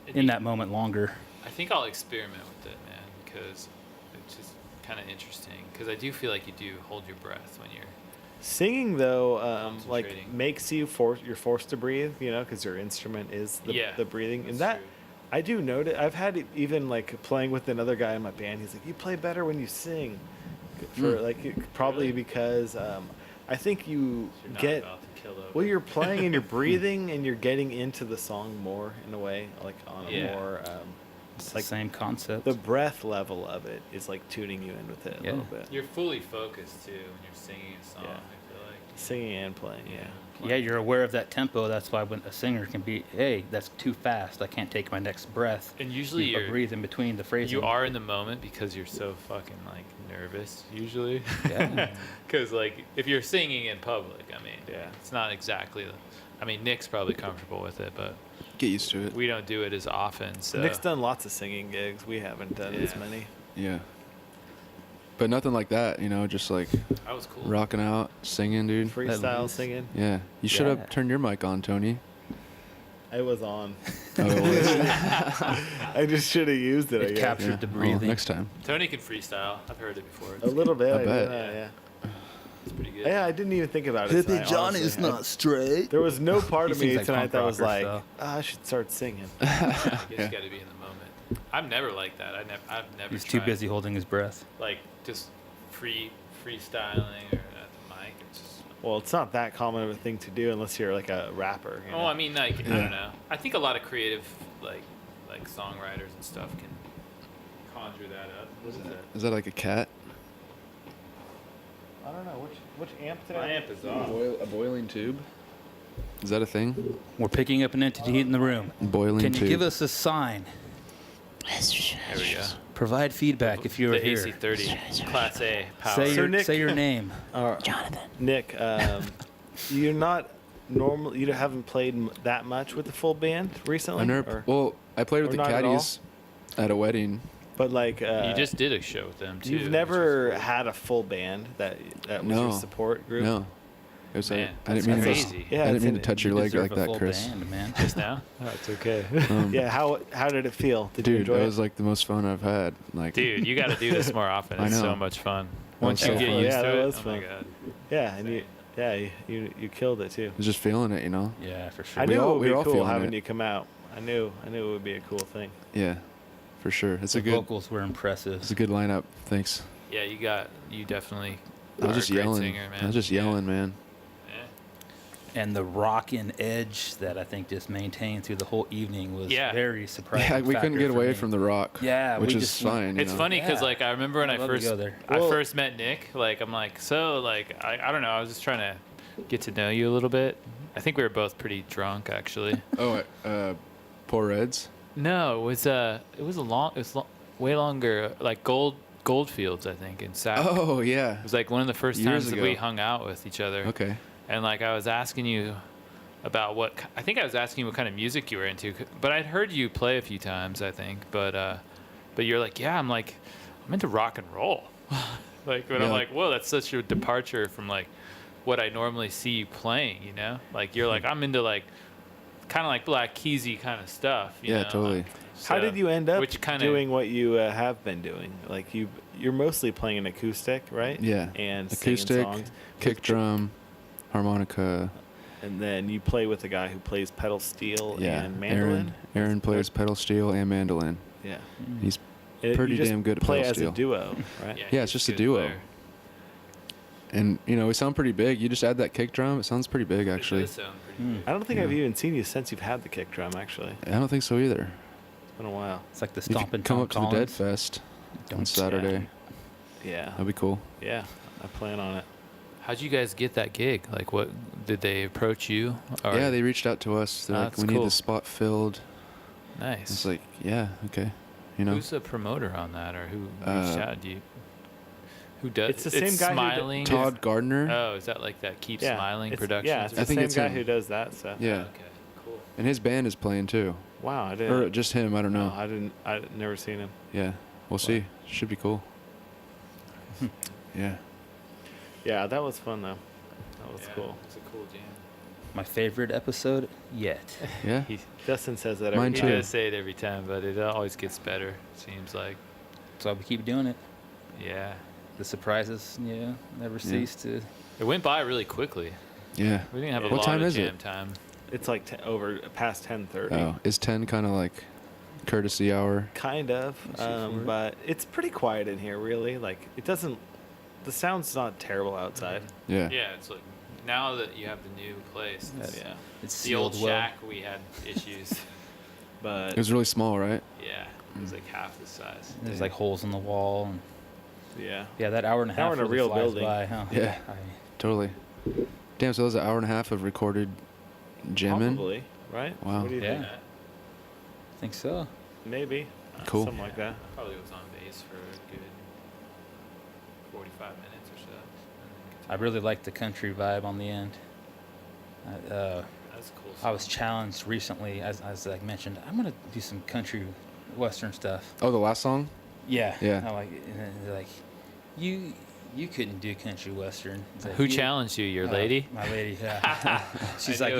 in that moment longer. I think I'll experiment with it, man, because it's just kind of interesting. Because I do feel like you do hold your breath when you're. Singing though, like Concentrating. makes you're forced to breathe, because your instrument is the breathing, and that's that true. I do notice. I've had it even like playing with another guy in my band. He's like, "You play better when you sing," for probably Really? because I think you You're not get about to kill over. well, you're playing and you're breathing and you're getting into the song more in a way, like on a Yeah. more It's like the same concept. the breath level of it is like tuning you in with it a Yeah. little bit. You're fully focused too when you're singing a song. Yeah. I feel like. Singing and playing, yeah. Yeah, you're aware of that tempo. That's why when a singer can be, hey, that's too fast. I can't take my next breath. And usually You you're breathe in between the phrases. you are in the moment because you're so fucking like nervous usually. Yeah. Because like if you're singing in public, I mean, Yeah. it's not exactly. I mean, Nick's probably comfortable with it, but Get used to it. we don't do it as often. So Nick's done lots of singing gigs. We haven't done as Yeah. many. Yeah. But nothing like that, just like that was cool. rocking out, singing, dude. Freestyle loose. singing. Yeah. You should Yeah. have turned your mic on, Tony. I was on. Oh, it was? I just should have used it. I It guess. captured Yeah. the Oh, breathing. next time. Tony can freestyle. I've heard it before. A little bit. I I bet. did, yeah. It's pretty good. Yeah, I didn't even think about it. tonight, honestly. straight. There was no part He of me sings like tonight punk that was rocker like, style. I should start singing. You just got to be in the moment. I'm never like that. I've never. He's too tried, busy holding his breath. Like just freestyling or at the mic. It's just, Well, it's not that common of a thing to do unless you're like a rapper. You know? I mean, like I don't know. I think a lot of creative like songwriters and stuff can conjure that up. What is that? Is that like a cat? I don't know which amp did My amp is off. A boiling tube? Is that a thing? We're picking up an entity in the room. Boiling Can tube. you give us a sign? There we go. Provide feedback if you're The here. AC30 Class A power. So Nick- Say your name. Nick, you're not normal. You haven't played that much with the full band recently. I never. Well, I played with or the not at all? caddies at a wedding. But like, You just did a show with them too. you've which never was cool. had a full band that was No. your support group. No. It was Man, I didn't that's mean to. crazy. Yeah, I didn't it's mean an- to touch your You leg deserve like a that, full Chris. band, man. Just now. Oh, it's okay. Um, Yeah, how did it feel? Did you Dude, enjoy that it? was like the most fun I've had. Like, Dude, you got to do this more often. I It's know. so much fun. That Once was you so get fun. used Yeah, to that it, was oh my fun. god. Yeah, and you killed it too. I was just feeling it, you know. Yeah, for sure. I We knew all- it would we be were all cool feeling having it. you come out. I knew it would be a cool thing. Yeah, for sure. It's The a good. vocals were impressive. It's a good lineup. Thanks. Yeah, you definitely I was are just a great yelling. singer, man. I was just yelling, man. Yeah. And the rockin' edge that I think just maintained through the whole evening was Yeah. very surprising. Yeah, we couldn't factor get for away me. from the rock. Yeah, which we is just went- fine. you It's know? funny because Yeah. like I remember when I'd I love to first go there. Well- first met Nick, like I'm like, so like I don't know, I was just trying to get to know you a little bit. I think we were both pretty drunk actually. Oh, Poor Reds. No, it was way longer, like Goldfields I think in Sac. Oh yeah. It was like one of the first Years times that we ago. hung out with each other. Okay. And like I was asking you about I think I was asking you what kind of music you were into, but I'd heard you play a few times I think, but you're like, yeah, I'm into rock and roll. Like when I'm Yeah. like, whoa, that's such a departure from like what I normally see you playing, you know? Like you're like, I'm into like kind of like Black Keysy kind of stuff. You Yeah, know? totally. How did you end up which kinda- doing what you have been doing? Like you're mostly playing an acoustic, right? Yeah. And Acoustic, singing songs. kick drum, harmonica. And then you play with a guy who plays pedal steel Yeah. and mandolin. Aaron plays pedal steel and mandolin. Yeah. He's You pretty just damn good at play pedal as steel. a duo, right? Yeah, he's it's just a good duo. player. And we sound pretty big. You just add that kick drum, it sounds pretty big It actually. does sound pretty good. I don't think I've even seen you since you've had the kick drum. Actually, I don't think so either. it's been a while. It's like the If you stomping come Tom up to the Dead Collins. Fest on Don't- Saturday, Yeah, that'd be cool. yeah. I plan on it. How'd you guys get that gig? Like, what did they approach you? Or, Yeah, they reached out to us. They're Oh, like, that's we need cool. the spot filled. nice. It's like, yeah, okay. Who's the promoter on that, or who reached out to you? Who does? It's the same guy who did- Smiling. Todd Gardner. Oh, is that like that Keep Yeah, Smiling it's, Productions? Yeah, it's or the I think same it's guy him. who does that stuff. Yeah. Okay, cool. And his band is playing too. Wow, I didn't. Or just him, I don't know. No, I didn't. I'd never seen him. Yeah, we'll see. Should be cool. Yeah. Yeah, that was fun though. That was Yeah, cool. It's a cool jam. My favorite episode yet. Yeah. Justin says that Mine every He too. time. does say it every time, but it always gets better. Seems like. So we keep doing it. Yeah. The surprises, never cease to. It went by really quickly. Yeah. We didn't have a What lot time of is jam it? time. It's like over past 10:30. Oh, is 10 kind of like courtesy hour? Kind of, Let's shoot for it. but it's pretty quiet in here. Really, like it doesn't. The sound's not terrible outside. Yeah. Yeah, it's like now that you have the new place. It's, Yeah, It's the old sealed well. shack we had issues. but It was really small, right? Yeah, it was like half the size. There's like holes in the wall. And yeah, yeah, that hour and a half Hour in a really real flies building. by, huh? Yeah. Totally. Damn, so that was an hour and a half of recorded jamming? probably right. Wow. What do you Yeah. think? I think so. Maybe. Cool. Something like that. Probably was on bass for a good 45 minutes or so. And I really like the country vibe on the end. That's cool. I was challenged recently, as I mentioned, I'm gonna do some country western stuff. Oh, the last song? Yeah. Yeah. I'm like, and then they're like, you couldn't do country western. It's like, Who you- challenged you? Your lady? My lady. Yeah. she's I like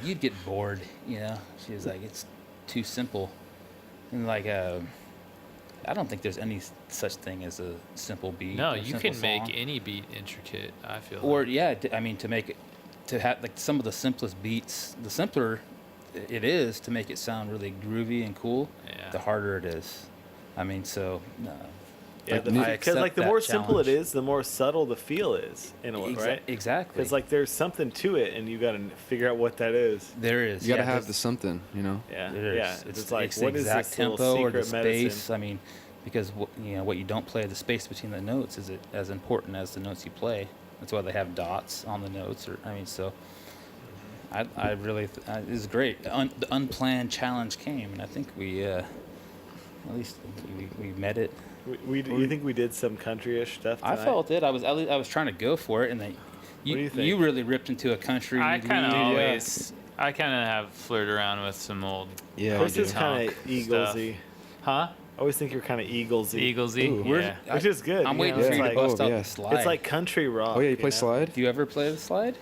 knew you'd get bored. She was like, it's too simple, and like I don't think there's any such thing as a simple beat. No, or you simple can make song. any beat intricate. I feel. Or like. yeah, I mean to make it, to have like some of the simplest beats, the simpler it is to make it sound really groovy and cool, Yeah. the harder it is. I mean, so Yeah, I because accept like the that more simple it challenge. is, the more subtle the feel is in a way, right? Exactly. Because like there's something to it, and you got to figure out what that is. there is. You gotta yeah, have the something, you know. Yeah, There yeah. is. It's like the what is exact this little tempo or the secret medicine? space. I mean, because what you don't play, the space between the notes is as important as the notes you play. That's why they have dots on the notes. Or I mean, so I really it was great. The unplanned challenge came, and I think we at least we met it. You think we did some country-ish stuff I tonight? felt it. I was trying to go for it, and then What do you think? really ripped into a country. I kind of lead. always, I kind of have flirted around with some old. Yeah, Chris is Punk kind of stuff. Eaglesy. Huh? I always think you're kind of Eaglesy. Eaglesy. Ooh. We're- Yeah. Which is good, I'm you waiting know, for it's you like- to bust oh, out yeah. the slide. It's like country rock. Oh yeah, you play know? slide? Do you ever play the slide?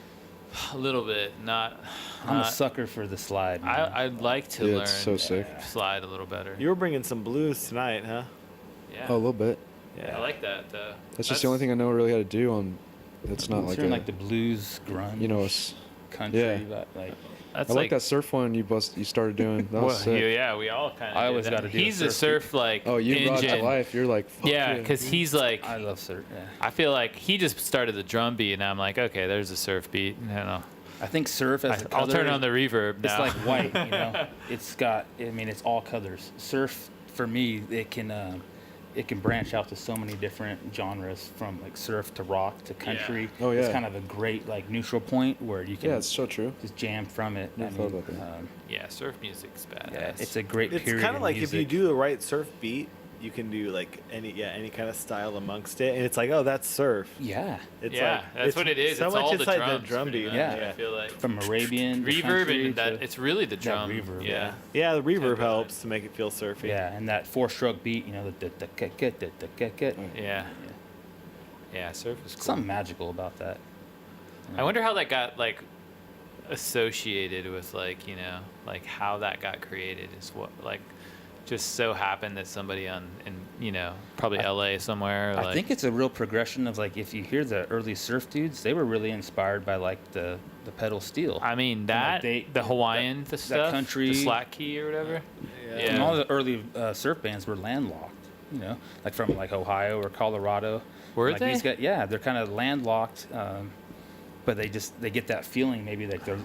A little bit, not. I'm a not- sucker for the slide. man. I'd like to Yeah, learn it's so sick. slide a little better. You were bringing some blues tonight, huh? Yeah. Oh, a little bit. I like that. That's just the only thing I know really how to do on. That's not It's like in a, like the blues grunge. you know, it's, country. yeah. Like That's I like that surf one you started doing. That was Well, sick. yeah, we all kind of. I always gotta do a He's a surf surf like. Oh, you brought it engine. to life. You're like, fuck Yeah, because he's like. I love surf. Yeah. I feel like he just started the drum beat, and I'm like, okay, there's a surf beat. I don't know. I think surf as a I'll color, turn on the reverb It's now. like white, you know. It's got. I mean, it's all colors. Surf for me, it can branch out to so many different genres, from like surf to rock to country. Oh, It's yeah. kind of a great like neutral point where you can Yeah, it's so true. just jam from it. Never thought about that. Yeah, surf music's badass. Yeah, it's a great It's period. kind of in like if you music. do the right surf beat, you can do like any kind of style amongst it, and it's like, oh, that's surf. Yeah. It's Yeah, like, that's it's what it is. So It's much all the inside drums, the drum pretty beat. much, Yeah. I feel like From Arabian to reverb country and that to- it's really the drum. reverb, Yeah. Yeah, the reverb Tempo. helps to make it feel surfy. Yeah, and that four-stroke beat, you know, the Yeah. Yeah, surf is cool. something magical about that. I wonder how that got like associated with like, you know, like how that got created is what like just so happened that somebody in you know, probably LA somewhere I like think it's a real progression of like if you hear the early surf dudes, they were really inspired by like the pedal steel. I mean like, that they- the Hawaiian the stuff, country- the slack key or whatever. And all the early surf bands were landlocked, you know, like from like Ohio or Colorado. Were like they? These guys, yeah, they're kind of landlocked, but they get that feeling maybe like they're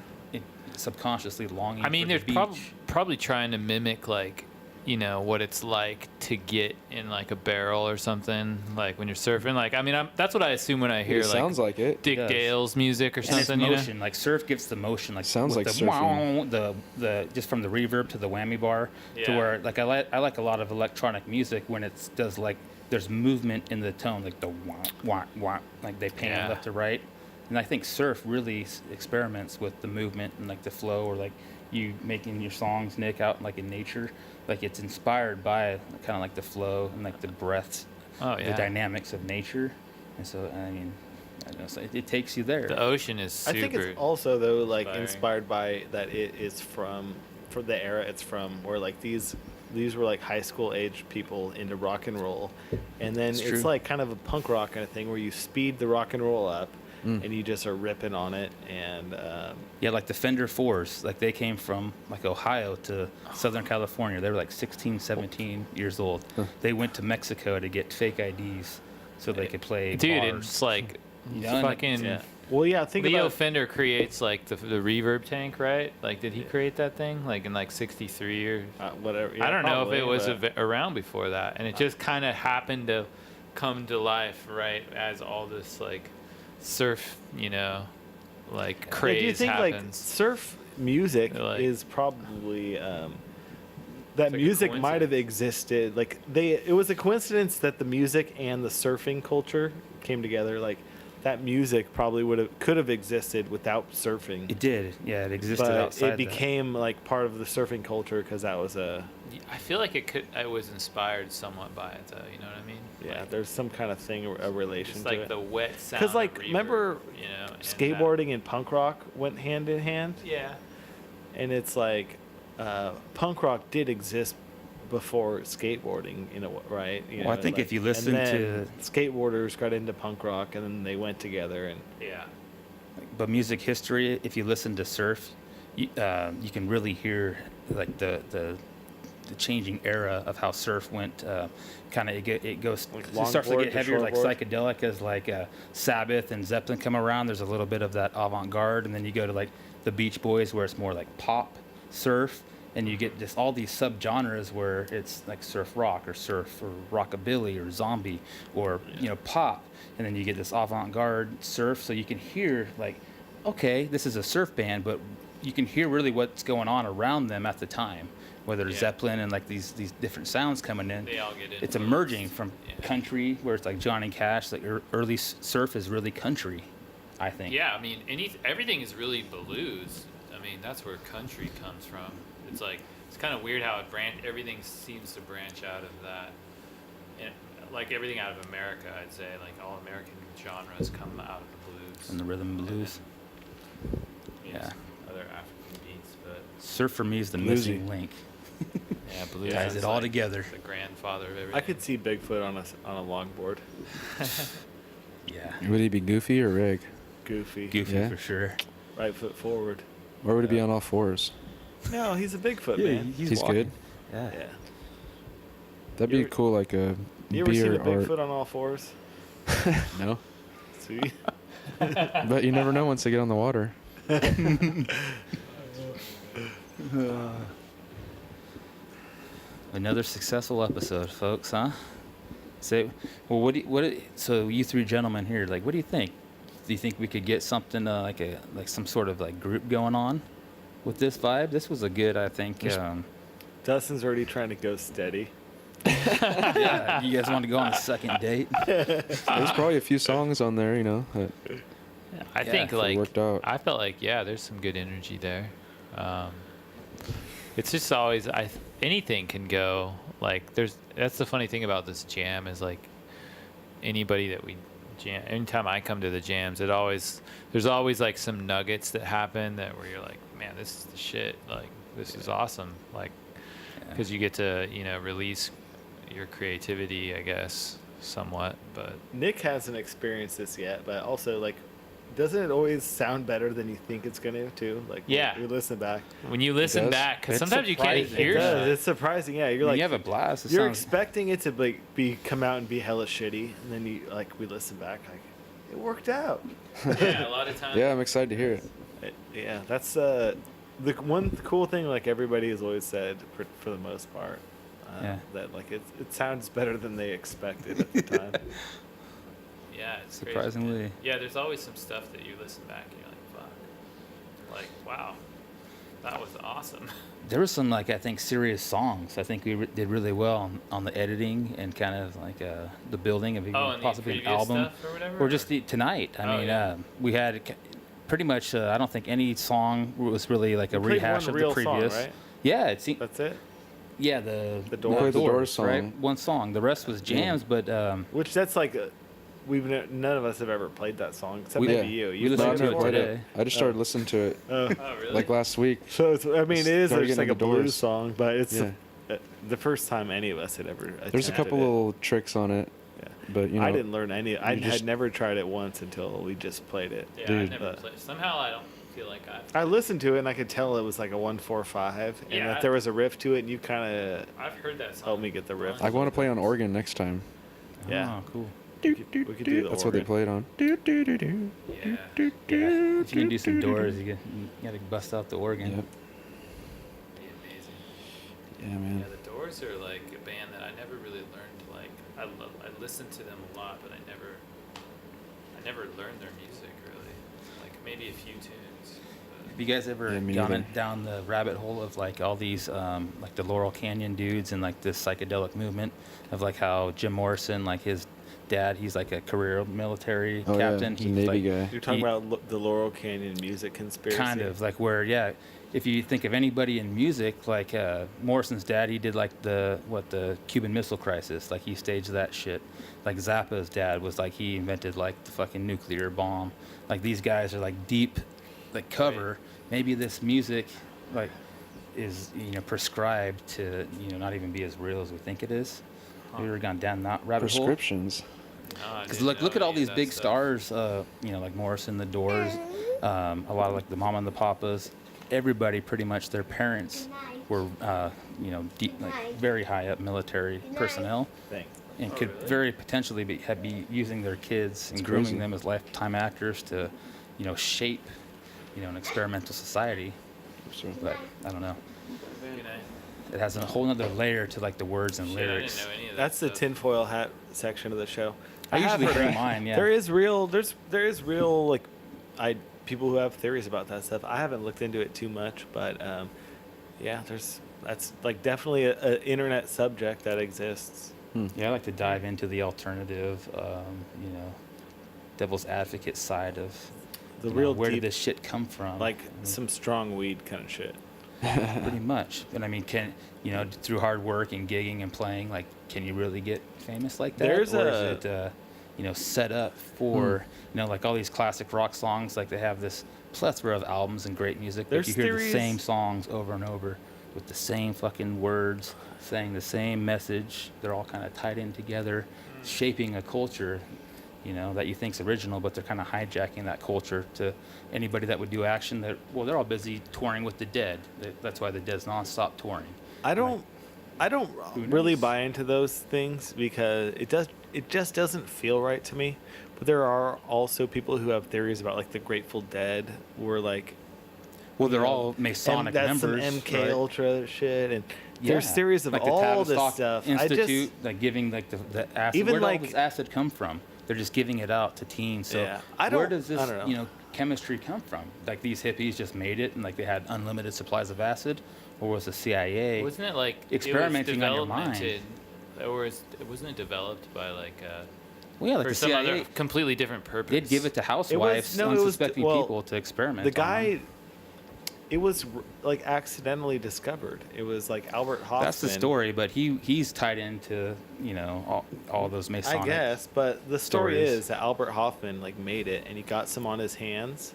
subconsciously longing. I mean, for there's the beach. probably trying to mimic like, you know, what it's like to get in like a barrel or something, like when you're surfing. Like, I mean, that's what I assume when I hear It sounds like it. Dick does. Dale's music or And it's something. You know? motion, like surf gets the motion, like Sounds with like the surfing. wow, the just from the reverb to the whammy bar to Yeah. where like I like a lot of electronic music when it does like there's movement in the tone, like the wah wah wah, like they pan Yeah. left to right, and I think surf really experiments with the movement and like the flow, or like you making your songs, Nick, out like in nature, like it's inspired by kind of like the flow and like the breaths, Oh the yeah. dynamics of nature, and so I mean, I don't know, so it takes you there. The ocean is super. I think it's also though like inspiring. inspired by that it is from for the era it's from, where like these were like high school age people into rock and roll, and then It's it's true. like kind of a punk rock kind of thing where you speed the rock and roll up, and you just are ripping on it, and Yeah, like the Fender 4s, like they came from like Ohio to Southern California. They were like 16, 17 years old. They went to Mexico to get fake IDs so they could play dude, bars. it's like You know, and, like, fucking. yeah. Well, yeah, think Leo about Fender creates like the reverb tank, right? Like, did he create that thing like in like '63 or? whatever. Yeah, I don't know if probably, it was but- around before that, and it just kind of happened to come to life right as all this like surf, you know, like Yeah, craze do you think like happens. surf music Like- is probably that like a music might have coincidence. existed? Like it was a coincidence that the music and the surfing culture came together. Like that music probably could have existed without surfing, It did, yeah, it existed but outside. it became like part of the surfing culture because that was a I feel like it was inspired somewhat by it, though. You know what I mean? yeah. Like, There's some kind of thing, a relation it's to like it. the wet sound. Because like of reverb, remember, you know, and that- skateboarding and punk rock went hand in hand. Yeah. And it's like punk rock did exist before skateboarding, you know, right? You Well, I know, think like- if you listen and then to- skateboarders got into punk rock, and then they went together, and Yeah. But music history, if you listen to surf, you can really hear like the changing era of how surf went. Kind of it goes Like it starts to longboard get to heavier, like shortboard? psychedelic as like Sabbath and Zeppelin come around. There's a little bit of that avant-garde, and then you go to like the Beach Boys where it's more like pop surf, and you get just all these subgenres where it's like surf rock or surf or rockabilly or zombie or pop, and then you get this avant-garde surf. So you can hear like, okay, this is a surf band, but you can hear really what's going on around them at the time, whether it's Zeppelin and like these different sounds coming in. They all get It's influenced. emerging from country, where it's like Johnny Cash. Like early surf is really country, I think. Yeah, I mean, everything is really blues. I mean, that's where country comes from. It's like, it's kind of weird how everything seems to branch out of that. And like everything out of America, I'd say, like all American genres come out of the blues. And the rhythm and blues. I mean, Yeah. other African beats, but Surf for me is the Bluesy. missing link. yeah, blues Ties is it all like together. The grandfather of everything. I could see Bigfoot on a longboard. Yeah. Would he be goofy or rig? Goofy. Goofy Yeah. for sure. Right foot forward. Or would he be on all fours? No, he's a Bigfoot man. He's good. Yeah. Yeah. That'd You be cool, like a You ever seen beer a art. Bigfoot on all fours? No, Sweet. but you never know once they get on the water. Another successful episode, folks, huh? So, well, so you three gentlemen here, like, what do you think? Do you think we could get something like some sort of like group going on with this vibe? This was a good, I think. Dustin's already trying to go steady. Yeah, you guys want to go on a second date? There's probably a few songs on there, that I think if it like worked out. I felt like there's some good energy there. It's just always anything can go. Like that's the funny thing about this jam is like anybody that we jam. Anytime I come to the jams, there's always like some nuggets that happen that where you're like, man, this is the shit. Like this is awesome. Like because you get to release your creativity, I guess, somewhat. But Nick hasn't experienced this yet, but also like, doesn't it always sound better than you think it's gonna too? Like Yeah. you listen back. when you listen does. back, because It's sometimes you can't surprising. hear It does. shit. It's surprising. Yeah, you're When like you have a blast. It you're sounds, expecting it to like come out and be hella shitty, and then we listen back like it worked out. Yeah, a lot of times. Yeah, I'm excited to hear it. Yeah, that's the one cool thing. Like everybody has always said, for the most part, that like it sounds better than they expected at the time. Yeah, it's crazy, Surprisingly. man. Yeah, there's always some stuff that you listen back and you're like, fuck. Like, wow, that was awesome. there was some like I think serious songs. I think we did really well on the editing and kind of like the building of even And possibly the an previous album stuff or whatever? or just tonight. I Oh, mean, yeah. we had pretty much. I don't think any song was really like a We played rehash one of real the previous. song, right? Yeah, it seemed. That's it. Yeah, the The Doors. We played the Doors right? song. One song. The rest was jams, but Which that's like none of us have ever played that song except We- maybe yeah. you. We You listened played to it before? today. I just started listening to it Oh. Oh, really? like last week. So it's, I mean, it is Started just like getting a into blues Doors. song, but it's Yeah. the first time any of us had ever. There's a attempted couple it. little tricks on it, Yeah. but I didn't learn any. I you just- had never tried it once until we just played it. Yeah, I Dude. never played. Somehow I don't feel like I listened to it and I could tell it was like a 1-4-5, and Yeah, that there was a riff to it, and you kind of I've heard that song. helped me get the riff. I want to play on organ next time. Yeah. Oh, cool. we could do the That's what they organ. played on. Yeah. Yeah. If you can do some doors, you got to bust out the organ. Yep. Be amazing. Yeah, man. Yeah, the Doors are like a band that I never really learned to like. I listened to them a lot, but I never learned their music really. Like maybe a few tunes. Have you guys ever Yeah, me gone neither. down the rabbit hole of like all these like the Laurel Canyon dudes and like this psychedelic movement of like how Jim Morrison, like his dad, he's like a career military Oh, yeah, captain. he's a Navy like, guy. You're talking He- about the Laurel Canyon music conspiracy. kind of like where if you think of anybody in music like Morrison's dad, he did like the Cuban Missile Crisis, like he staged that shit. Like Zappa's dad was like he invented like the fucking nuclear bomb. Like these guys are like deep like cover. Maybe this music like is prescribed to not even be as real as we think it is. Have you ever gone down that rabbit hole? Prescriptions. Because look at all these big stars, like Morrison, The Doors, a lot of like the Mama and the Papas, everybody, pretty much their parents were, very high up military personnel, Thanks. and could very potentially be using their kids and grooming them as lifetime actors to, shape, an experimental society. Sure. But I don't know. It has a whole other layer to like the words and lyrics. I didn't know any of that That's the stuff. tinfoil hat section of the show. I have usually heard bring mine, yeah. There is real like people who have theories about that stuff. I haven't looked into it too much, but that's like definitely an internet subject that exists. Yeah, I like to dive into the alternative, devil's advocate side of The real where deep, did this shit come from? like some strong weed kind of shit. Pretty much. And I mean, through hard work and gigging and playing, like, can you really get famous like that? There's or a- is it, set up for, like all these classic rock songs, like they have this plethora of albums and great music, but There's you hear theories- the same songs over and over with the same fucking words, saying the same message. They're all kind of tied in together, shaping a culture, that you think's original, but they're kind of hijacking that culture to anybody that would do action. They're all busy touring with the Dead. That's why the Dead's nonstop touring. I don't Who really knows? buy into those things because it just doesn't feel right to me. But there are also people who have theories about like the Grateful Dead or like Well, they're all Masonic that's members. some MK right? Ultra shit, and there's Yeah. theories of like the all this Tavistock stuff. Institute, like giving like the acid. Even Where did all like- this acid come from? They're just giving it out to teens. So Yeah. where does this, I don't know. chemistry come from? Like these hippies just made it, and like they had unlimited supplies of acid, or was the CIA? Wasn't it like experimenting on your mind? Wasn't it developed by like well, yeah, like for the some CIA. other completely different purpose? They'd give it to housewives, no, it was- unsuspecting well, people to experiment. the on them. guy. It was like accidentally discovered. It was like Albert Hoffman. That's the story, but he's tied into all those Masonic. I guess, but the story stories. is that Albert Hoffman like made it, and he got some on his hands,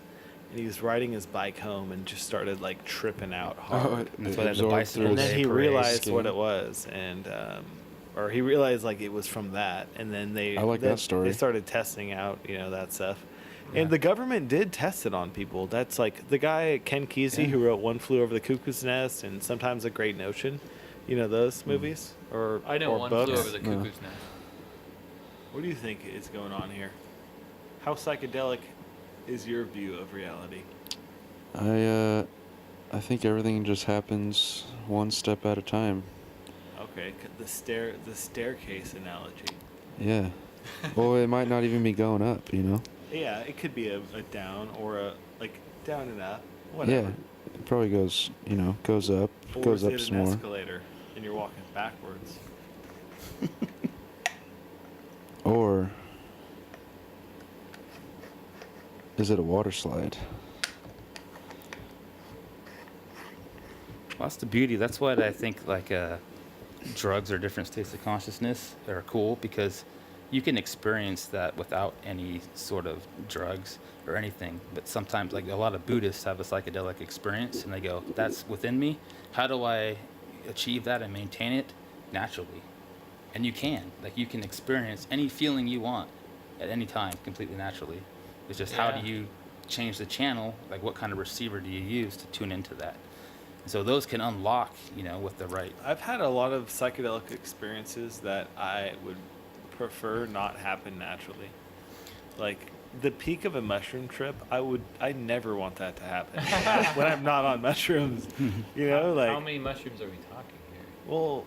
and he was riding his bike home and just started like tripping out hard. And that's why they have the absorbed bicycle through And his then he parade realized skin. what it was, and or he realized like it was from that, and then they I like that story. They started testing out that stuff, Yeah. and the government did test it on people. That's like the guy Ken Kesey who wrote One Flew Over the Cuckoo's Nest and Sometimes a Great Notion, those movies or I know or one books. flew over the cuckoo's nest. What do you think is going on here? How psychedelic is your view of reality? I think everything just happens one step at a time. Okay, the staircase analogy. Yeah. Well, it might not even be going up, Yeah, it could be a down or a like down and up, Yeah. whatever. It probably goes, goes up, Or goes is up it some an more. escalator and you're walking backwards? Or is it a water slide? Well, that's the beauty. That's what I think like drugs or different states of consciousness are cool, because you can experience that without any sort of drugs or anything. But sometimes, like a lot of Buddhists have a psychedelic experience, and they go, "That's within me. How do I achieve that and maintain it naturally?" And you can. Like, you can experience any feeling you want at any time completely naturally. It's just how Yeah. do you change the channel? Like, what kind of receiver do you use to tune into that? So those can unlock, with the right. I've had a lot of psychedelic experiences that I would prefer not happen naturally. Like the peak of a mushroom trip, I never want that to happen when I'm not on mushrooms. Like How many mushrooms are we talking here? well,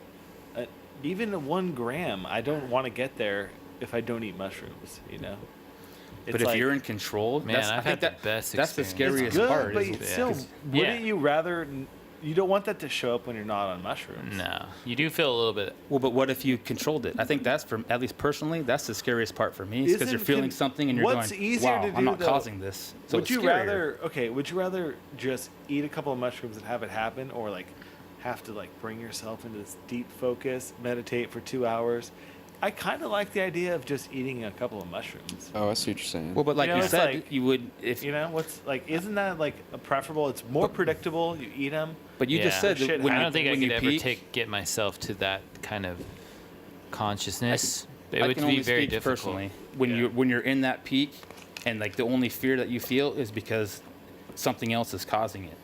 even 1 gram, I don't want to get there if I don't eat mushrooms. It's But if like- you're in control, Man, that's, I I've think had the best that's the experience. scariest it's good, part. but is- it's still, Yeah. wouldn't you rather? You don't want that to show up when you're not on mushrooms. No, you do feel a little bit. Well, but what if you controlled it? I think that's, for at least personally, that's the scariest part for me, because you're Isn't- feeling can- something and you're what's going, easier "Wow, to I'm do, not though? causing this." So would it's you scarier. would you rather just eat a couple of mushrooms and have it happen, or like have to like bring yourself into this deep focus, meditate for 2 hours? I kind of like the idea of just eating a couple of mushrooms. Oh, I see what you're saying. Well, but like you it's said, like- you would if. What's like? Isn't that like a preferable? It's more predictable. You eat them. But you just Yeah. said Shit that when I you, don't think I when could you ever peak, get myself to that kind of consciousness. It I would can be only very speak difficult. personally. When Yeah. you're in that peak, and like the only fear that you feel is because something else is causing it.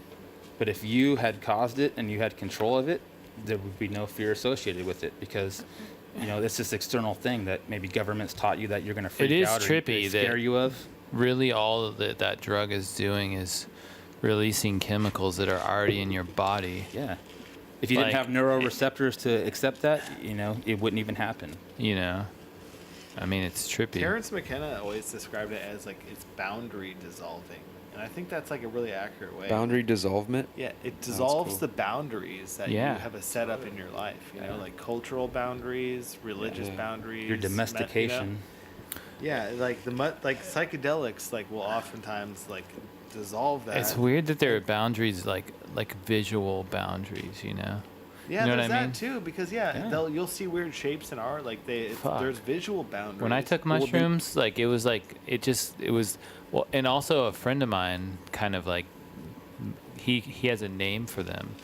But if you had caused it and you had control of it, there would be no fear associated with it because, it's this external thing that maybe governments taught you that you're going to freak is out or trippy they scare that- you of. Really, all that drug is doing is releasing chemicals that are already in your body. Yeah. If you Like- didn't have neuroreceptors to accept that, it wouldn't even happen. I mean, it's trippy. Terrence McKenna always described it as like it's boundary dissolving, and I think that's like a really accurate way. Boundary dissolvement. Yeah, it dissolves cool. the boundaries that Yeah. you have a set up in your life. Like cultural boundaries, religious Yeah. boundaries, Your domestication. Yeah, like like psychedelics like will oftentimes like dissolve that. It's weird that there are boundaries like visual boundaries, Yeah, You know there's what I that mean? too because you'll see weird shapes in art like Fuck. there's visual boundaries. When I took mushrooms, like it was well, and also a friend of mine kind of like he has a name for them.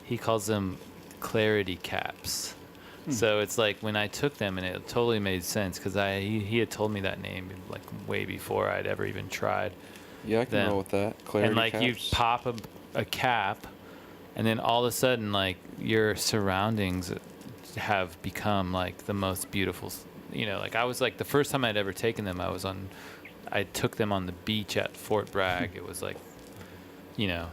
He calls them clarity caps. So it's like when I took them, and it totally made sense because he had told me that name like way before I'd ever even tried. Yeah, I can Them. roll with that. Clarity And like you caps. pop a cap, and then all of a sudden, like your surroundings have become like the most beautiful. Like I was like the first time I'd ever taken them, I took them on the beach at Fort Bragg. It was like, I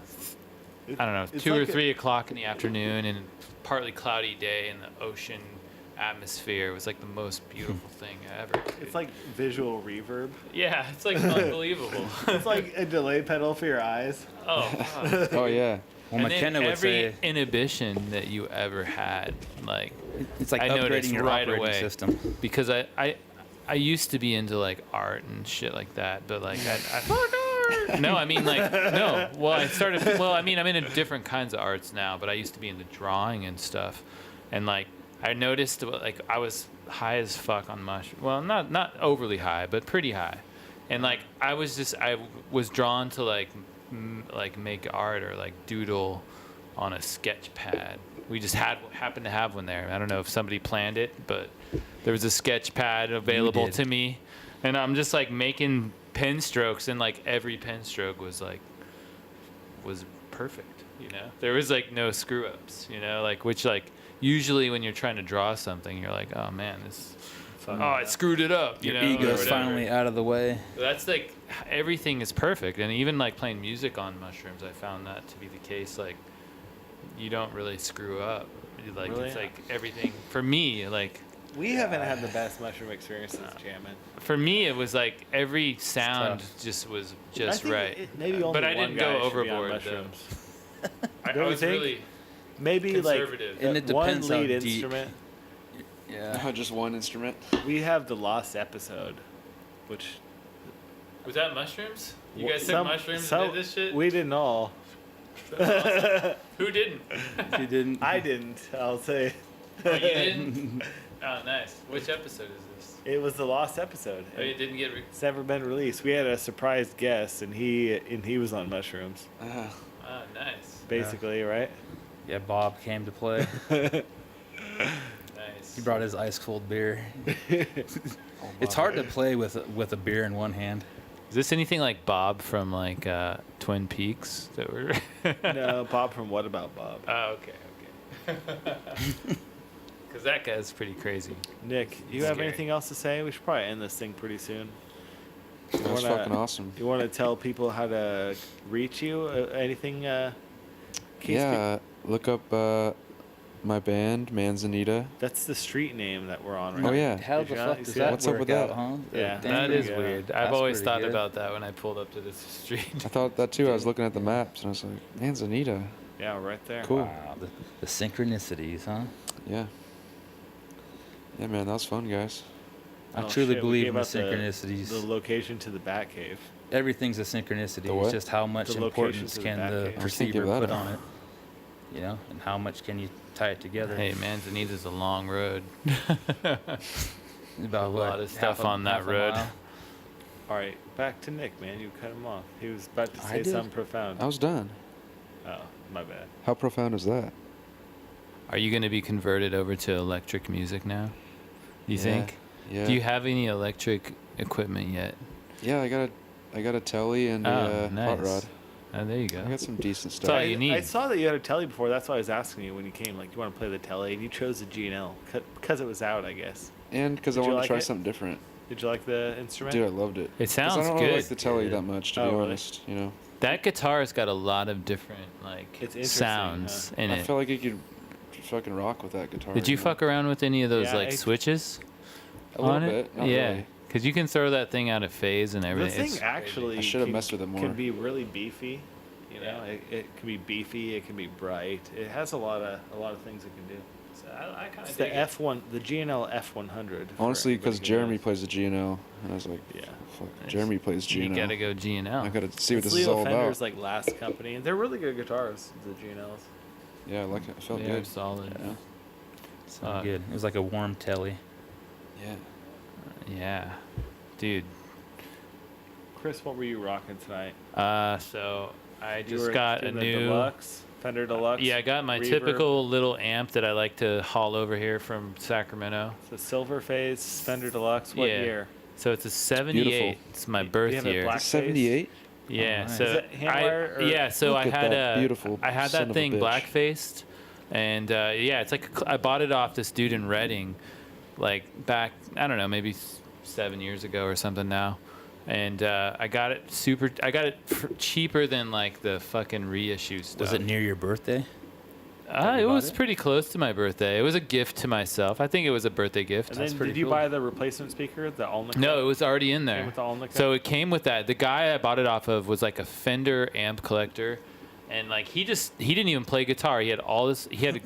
don't know, It's 2 or like 3 o'clock in the afternoon, and partly cloudy day, and the ocean atmosphere was like the most beautiful thing ever. It's like visual reverb. Yeah, it's like unbelievable. It's like a delay pedal for your eyes. Oh, fuck. Oh yeah. Well, And then McKenna would every say inhibition that you ever had, like, it's like I upgrading noticed your right operating away. system. because I used to be into like art and shit like that, but like no, I mean like no. Well, I mean I'm into different kinds of arts now, but I used to be into drawing and stuff, and like I noticed like I was high as fuck on mushrooms. Well, not overly high, but pretty high, and like I was drawn to like make art or like doodle on a sketch pad. We just happened to have one there. I don't know if somebody planned it, but there was a sketch pad available did. to me, and I'm just like making pen strokes, and like every pen stroke was perfect. There was like no screw ups. Like which like usually when you're trying to draw something, you're like, oh man, I screwed it up. Your or ego's whatever. finally out of the way. That's like everything is perfect, and even like playing music on mushrooms, I found that to be the case. Like you don't really screw up. Like Really? it's like everything for me. Like We haven't had the best mushroom experiences jamming. for me, it was like every sound tough. just was I just think right. maybe only But I one didn't guy go should be on overboard, though. mushrooms. I Don't you was think? really Maybe conservative. And like it one depends how lead deep. instrument. Yeah. Just one instrument. We have the lost episode, which was that mushrooms? You Wh- guys took some- mushrooms some- and did this shit? we didn't all. Who didn't? You didn't. I didn't. I'll say. Oh, you didn't? Oh, nice. Which episode is this? It was the lost episode. Oh, you didn't get. It's never been released. We had a surprise guest, and he was on mushrooms, Oh, nice. basically, right? Yeah, Bob came to play. Nice. He brought his ice cold beer. It's hard to play with a beer in one hand. Is this anything like Bob from like Twin Peaks that were? No, Bob from What About Bob? Oh, okay. Because that guy's pretty crazy. Nick, you have Scary. anything else to say? We should probably end this thing pretty soon. You That's wanna- fucking awesome. You want to tell people how to reach you? Anything? Keith? Yeah, look up my band, Manzanita. That's the street name that we're on right Oh now. yeah. How Did the you fuck not- does you see that What's up work with out, that? huh? Yeah. That pretty is good. weird. That's I've always pretty thought good. about that when I pulled up to this street. I thought that too. I was looking at the maps and I was like, Manzanita. Yeah, right there. Cool. Wow, the synchronicities, huh? Yeah. Yeah, man, that was fun, guys. I Oh, truly shit, we believe gave in the out synchronicities. The location to the Batcave. Everything's a synchronicity. The what? It's just how much The location importance to the can Batcave. the I was thinking perceiver of that. put on it. And how much can you tie it together? Hey, Manzanita's a long road. About a what, lot of stuff half a- on that half a road. mile? All right, back to Nick, man. You cut him off. He was about to I say did. something profound. I was done. Oh, my bad. How profound is that? Are you going to be converted over to electric music now? You Yeah, think? Yeah. Do you have any electric equipment yet? Yeah, I got a telly and Oh, a hot nice. rod. There you go. I got some decent That's all stuff. you need. I saw that you had a telly before. That's why I was asking you when you came. Like, you want to play the telly, and you chose the G&L because it was out, I guess. And because I Did you wanted like to try it? something different. Did you like the instrument? Dude, I loved it. It 'Cause sounds I don't good. really like the telly that much, to Oh, be really? honest. You know, That guitar's got a lot of different It's interesting, sounds in I it. feel like you could fucking rock with that guitar. Did you know? fuck around with any of those Yeah, like switches A little on it? bit, not Yeah, really. because you can throw that thing out of phase and The everything. thing actually I should have can- messed with it more. Can be really beefy. You know, it can be beefy. It can be bright. It has a lot of things it can do. So I kind It's of the F1, the G&L F100. for Honestly, because anybody who Jeremy knows. plays the G&L, and I was like, Yeah. fuck, Jeremy plays You G&L. gotta go G and L. I gotta see what It's this is Leo all Fender's about. like last company, and they're really good guitars. The G&Ls. Yeah, I like it. It felt They're good. solid. Yeah. Sounded good. It was like a warm telly. Yeah. Yeah, dude. Chris, what were you rocking tonight? So I You just were got a doing the new. Deluxe, Fender Deluxe. Yeah, I got my reverb. typical little amp that I like to haul over here from Sacramento. It's a silver phase Fender Deluxe. What Yeah. year? So it's a 78. It's my birth you have a year. black- 78? Yeah, Oh, nice. so Is it handwire or- yeah, so Look I at had that a beautiful I had son that of a thing bitch. black faced, and yeah, it's like I bought it off this dude in Reading, like back I don't know maybe 7 years ago or something now, and I got it cheaper than like the fucking reissue stuff. Was it near your birthday? It you bought was it? pretty close to my birthday. It was a gift to myself. I think it was a birthday gift. And then pretty did you cool. buy the replacement speaker, the Alnick? No, it was already in there. with the Alnick So up? it came with that. The guy I bought it off of was like a Fender amp collector, and like he didn't even play guitar. He had all this. He had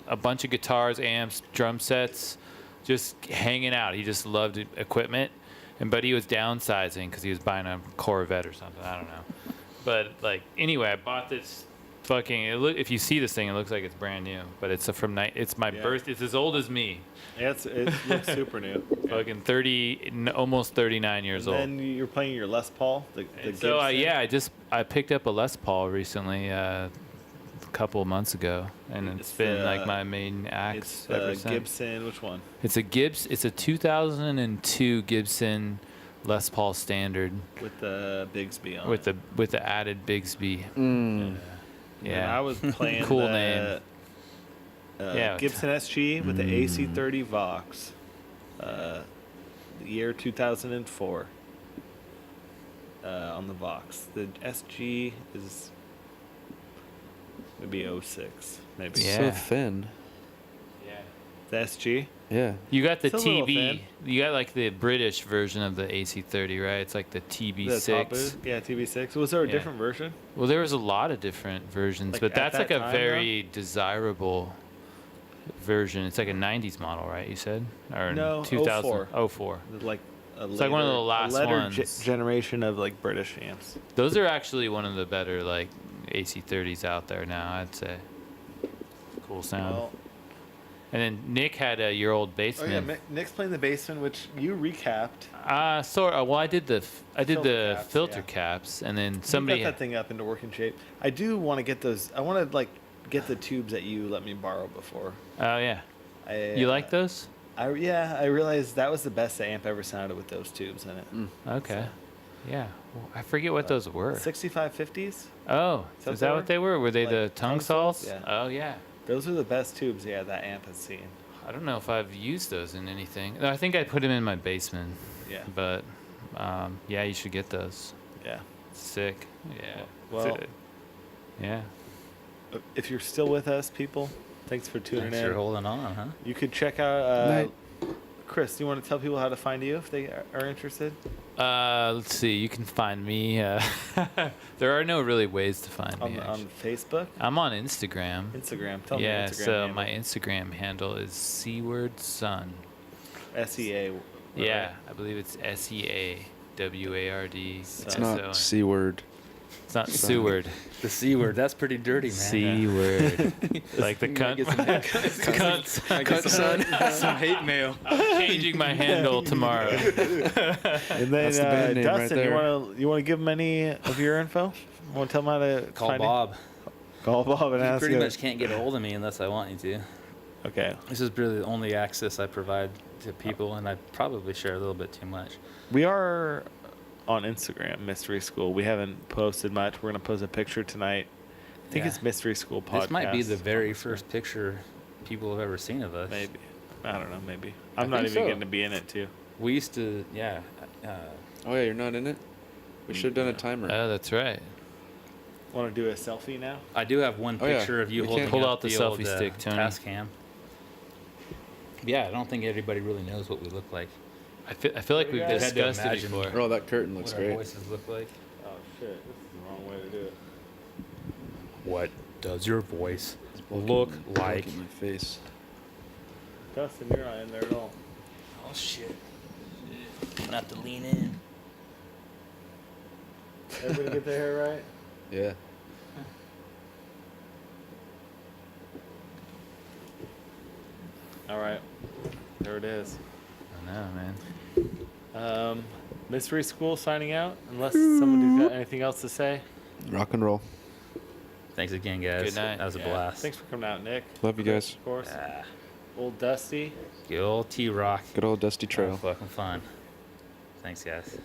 a bunch of guitars, amps, drum sets, just hanging out. He just loved equipment, but he was downsizing because he was buying a Corvette or something. I don't know. But like anyway, I bought this. If you see this thing, it looks like it's brand new, but it's it's my Yeah. birth. It's as old as me. Yeah, it looks super new. Fucking 30, almost 39 years And old. then you're playing your Les Paul, the And so Gibson. yeah, I picked up a Les Paul recently, a couple of months ago, and it's It's been the- like my main axe It's ever since. Gibson. Which one? It's a 2002 Gibson Les Paul Standard With the Bigsby on. with the added Bigsby. Mm. And Yeah, I was playing Cool the, name. Yeah. Gibson SG with the AC30 Vox. The year 2004. On the Vox. The SG is maybe 06. Maybe. Yeah. So thin. The SG. Yeah. You got the It's a little TB. thin. You got like the British version of the AC30, right? It's like the The top TB6. boot? Yeah, TB6. Was there a Yeah. different version? Well, there was a lot of different versions, Like, but at that's that like a time, very desirable version. It's like a 90s model, right? You said? Or No, 2000? 04. 04. Like It's like one of the last ones. Generation of like British amps. Those are actually one of the better like AC30s out there now, I'd say. Cool sound. Well, And then Nick had your old oh basement. yeah, Nick's playing the basement, which you recapped. Well, I did the Filter caps, filter yeah. caps, and then Somebody somebody. got that thing up into working shape. I do want to get those. I want to like get the tubes that you let me borrow before. Oh yeah, uh, you like those? I realized that was the best amp ever sounded with those tubes in it. Okay. Yeah, well, I forget what those were. 6550s. Oh, that is that what they were? Were they Like the tongue salts? Yeah. Oh yeah. Those are the best tubes. Yeah, that amp has seen. I don't know if I've used those in anything. No, I think I put them in my basement. Yeah. But yeah, you should get those. Yeah. Sick. Yeah. Well- yeah. If you're still with us, people, thanks for tuning Thanks in. for holding on, huh? You could check out. Night. Chris, do you want to tell people how to find you if they are interested? Let's see. You can find me. There are no really ways to find me. On actually. Facebook, I'm on Instagram. Instagram. Tell Yeah. me your Instagram So handle. my Instagram handle is Seaward Sun. SEA. Yeah, I believe it's SEAWARD. It's not C word. It's not Seward. The C word. That's pretty dirty, man. C word. Like the cunt. Cunts. Cut son. Some hate mail. I'm changing my handle tomorrow. And then That's the band name right Dustin, there. you want to give them any of your info? Want to tell them how to Call find Bob. You? Call Bob and You ask pretty him. much can't get a hold of me unless I want you to. Okay. This is really the only access I provide to people, and I probably share a little bit too much. We are on Instagram, Mystery School. We haven't posted much. We're gonna post a picture tonight. I think Yeah. it's Mystery School podcast. This might be the on very Instagram. first picture people have ever seen of us. Maybe. I don't know. Maybe. I I'm not think even so. getting to be in it too. We used to, yeah. Oh yeah, you're not in it. We should have done a timer. Oh, that's right. Want to do a selfie now? I do have one Oh, yeah. picture of you We holding can't- Pull up out the old, selfie stick, Tony. Pass cam. Yeah, I don't think everybody really knows what we look like. I feel like we've They had to discussed it imagine before. Oh, that curtain looks What our great. voices look like. Oh shit! This is the wrong way to do it. What does your voice Look look at like? my face. Dustin, you're not in there at all. Oh shit. I'm gonna have to lean in. Everybody get their hair right? Yeah. All right. There it is. I know, man. Mystery School signing out. Unless somebody's got anything else to say. Rock and roll. Thanks again, guys. Good night. That was a Yeah. blast. Thanks for coming out, Nick. Love you guys. Of course. Ah, Old Dusty. good old T-Rock. Good old Dusty Oh, Trail. fucking fun. Thanks, guys.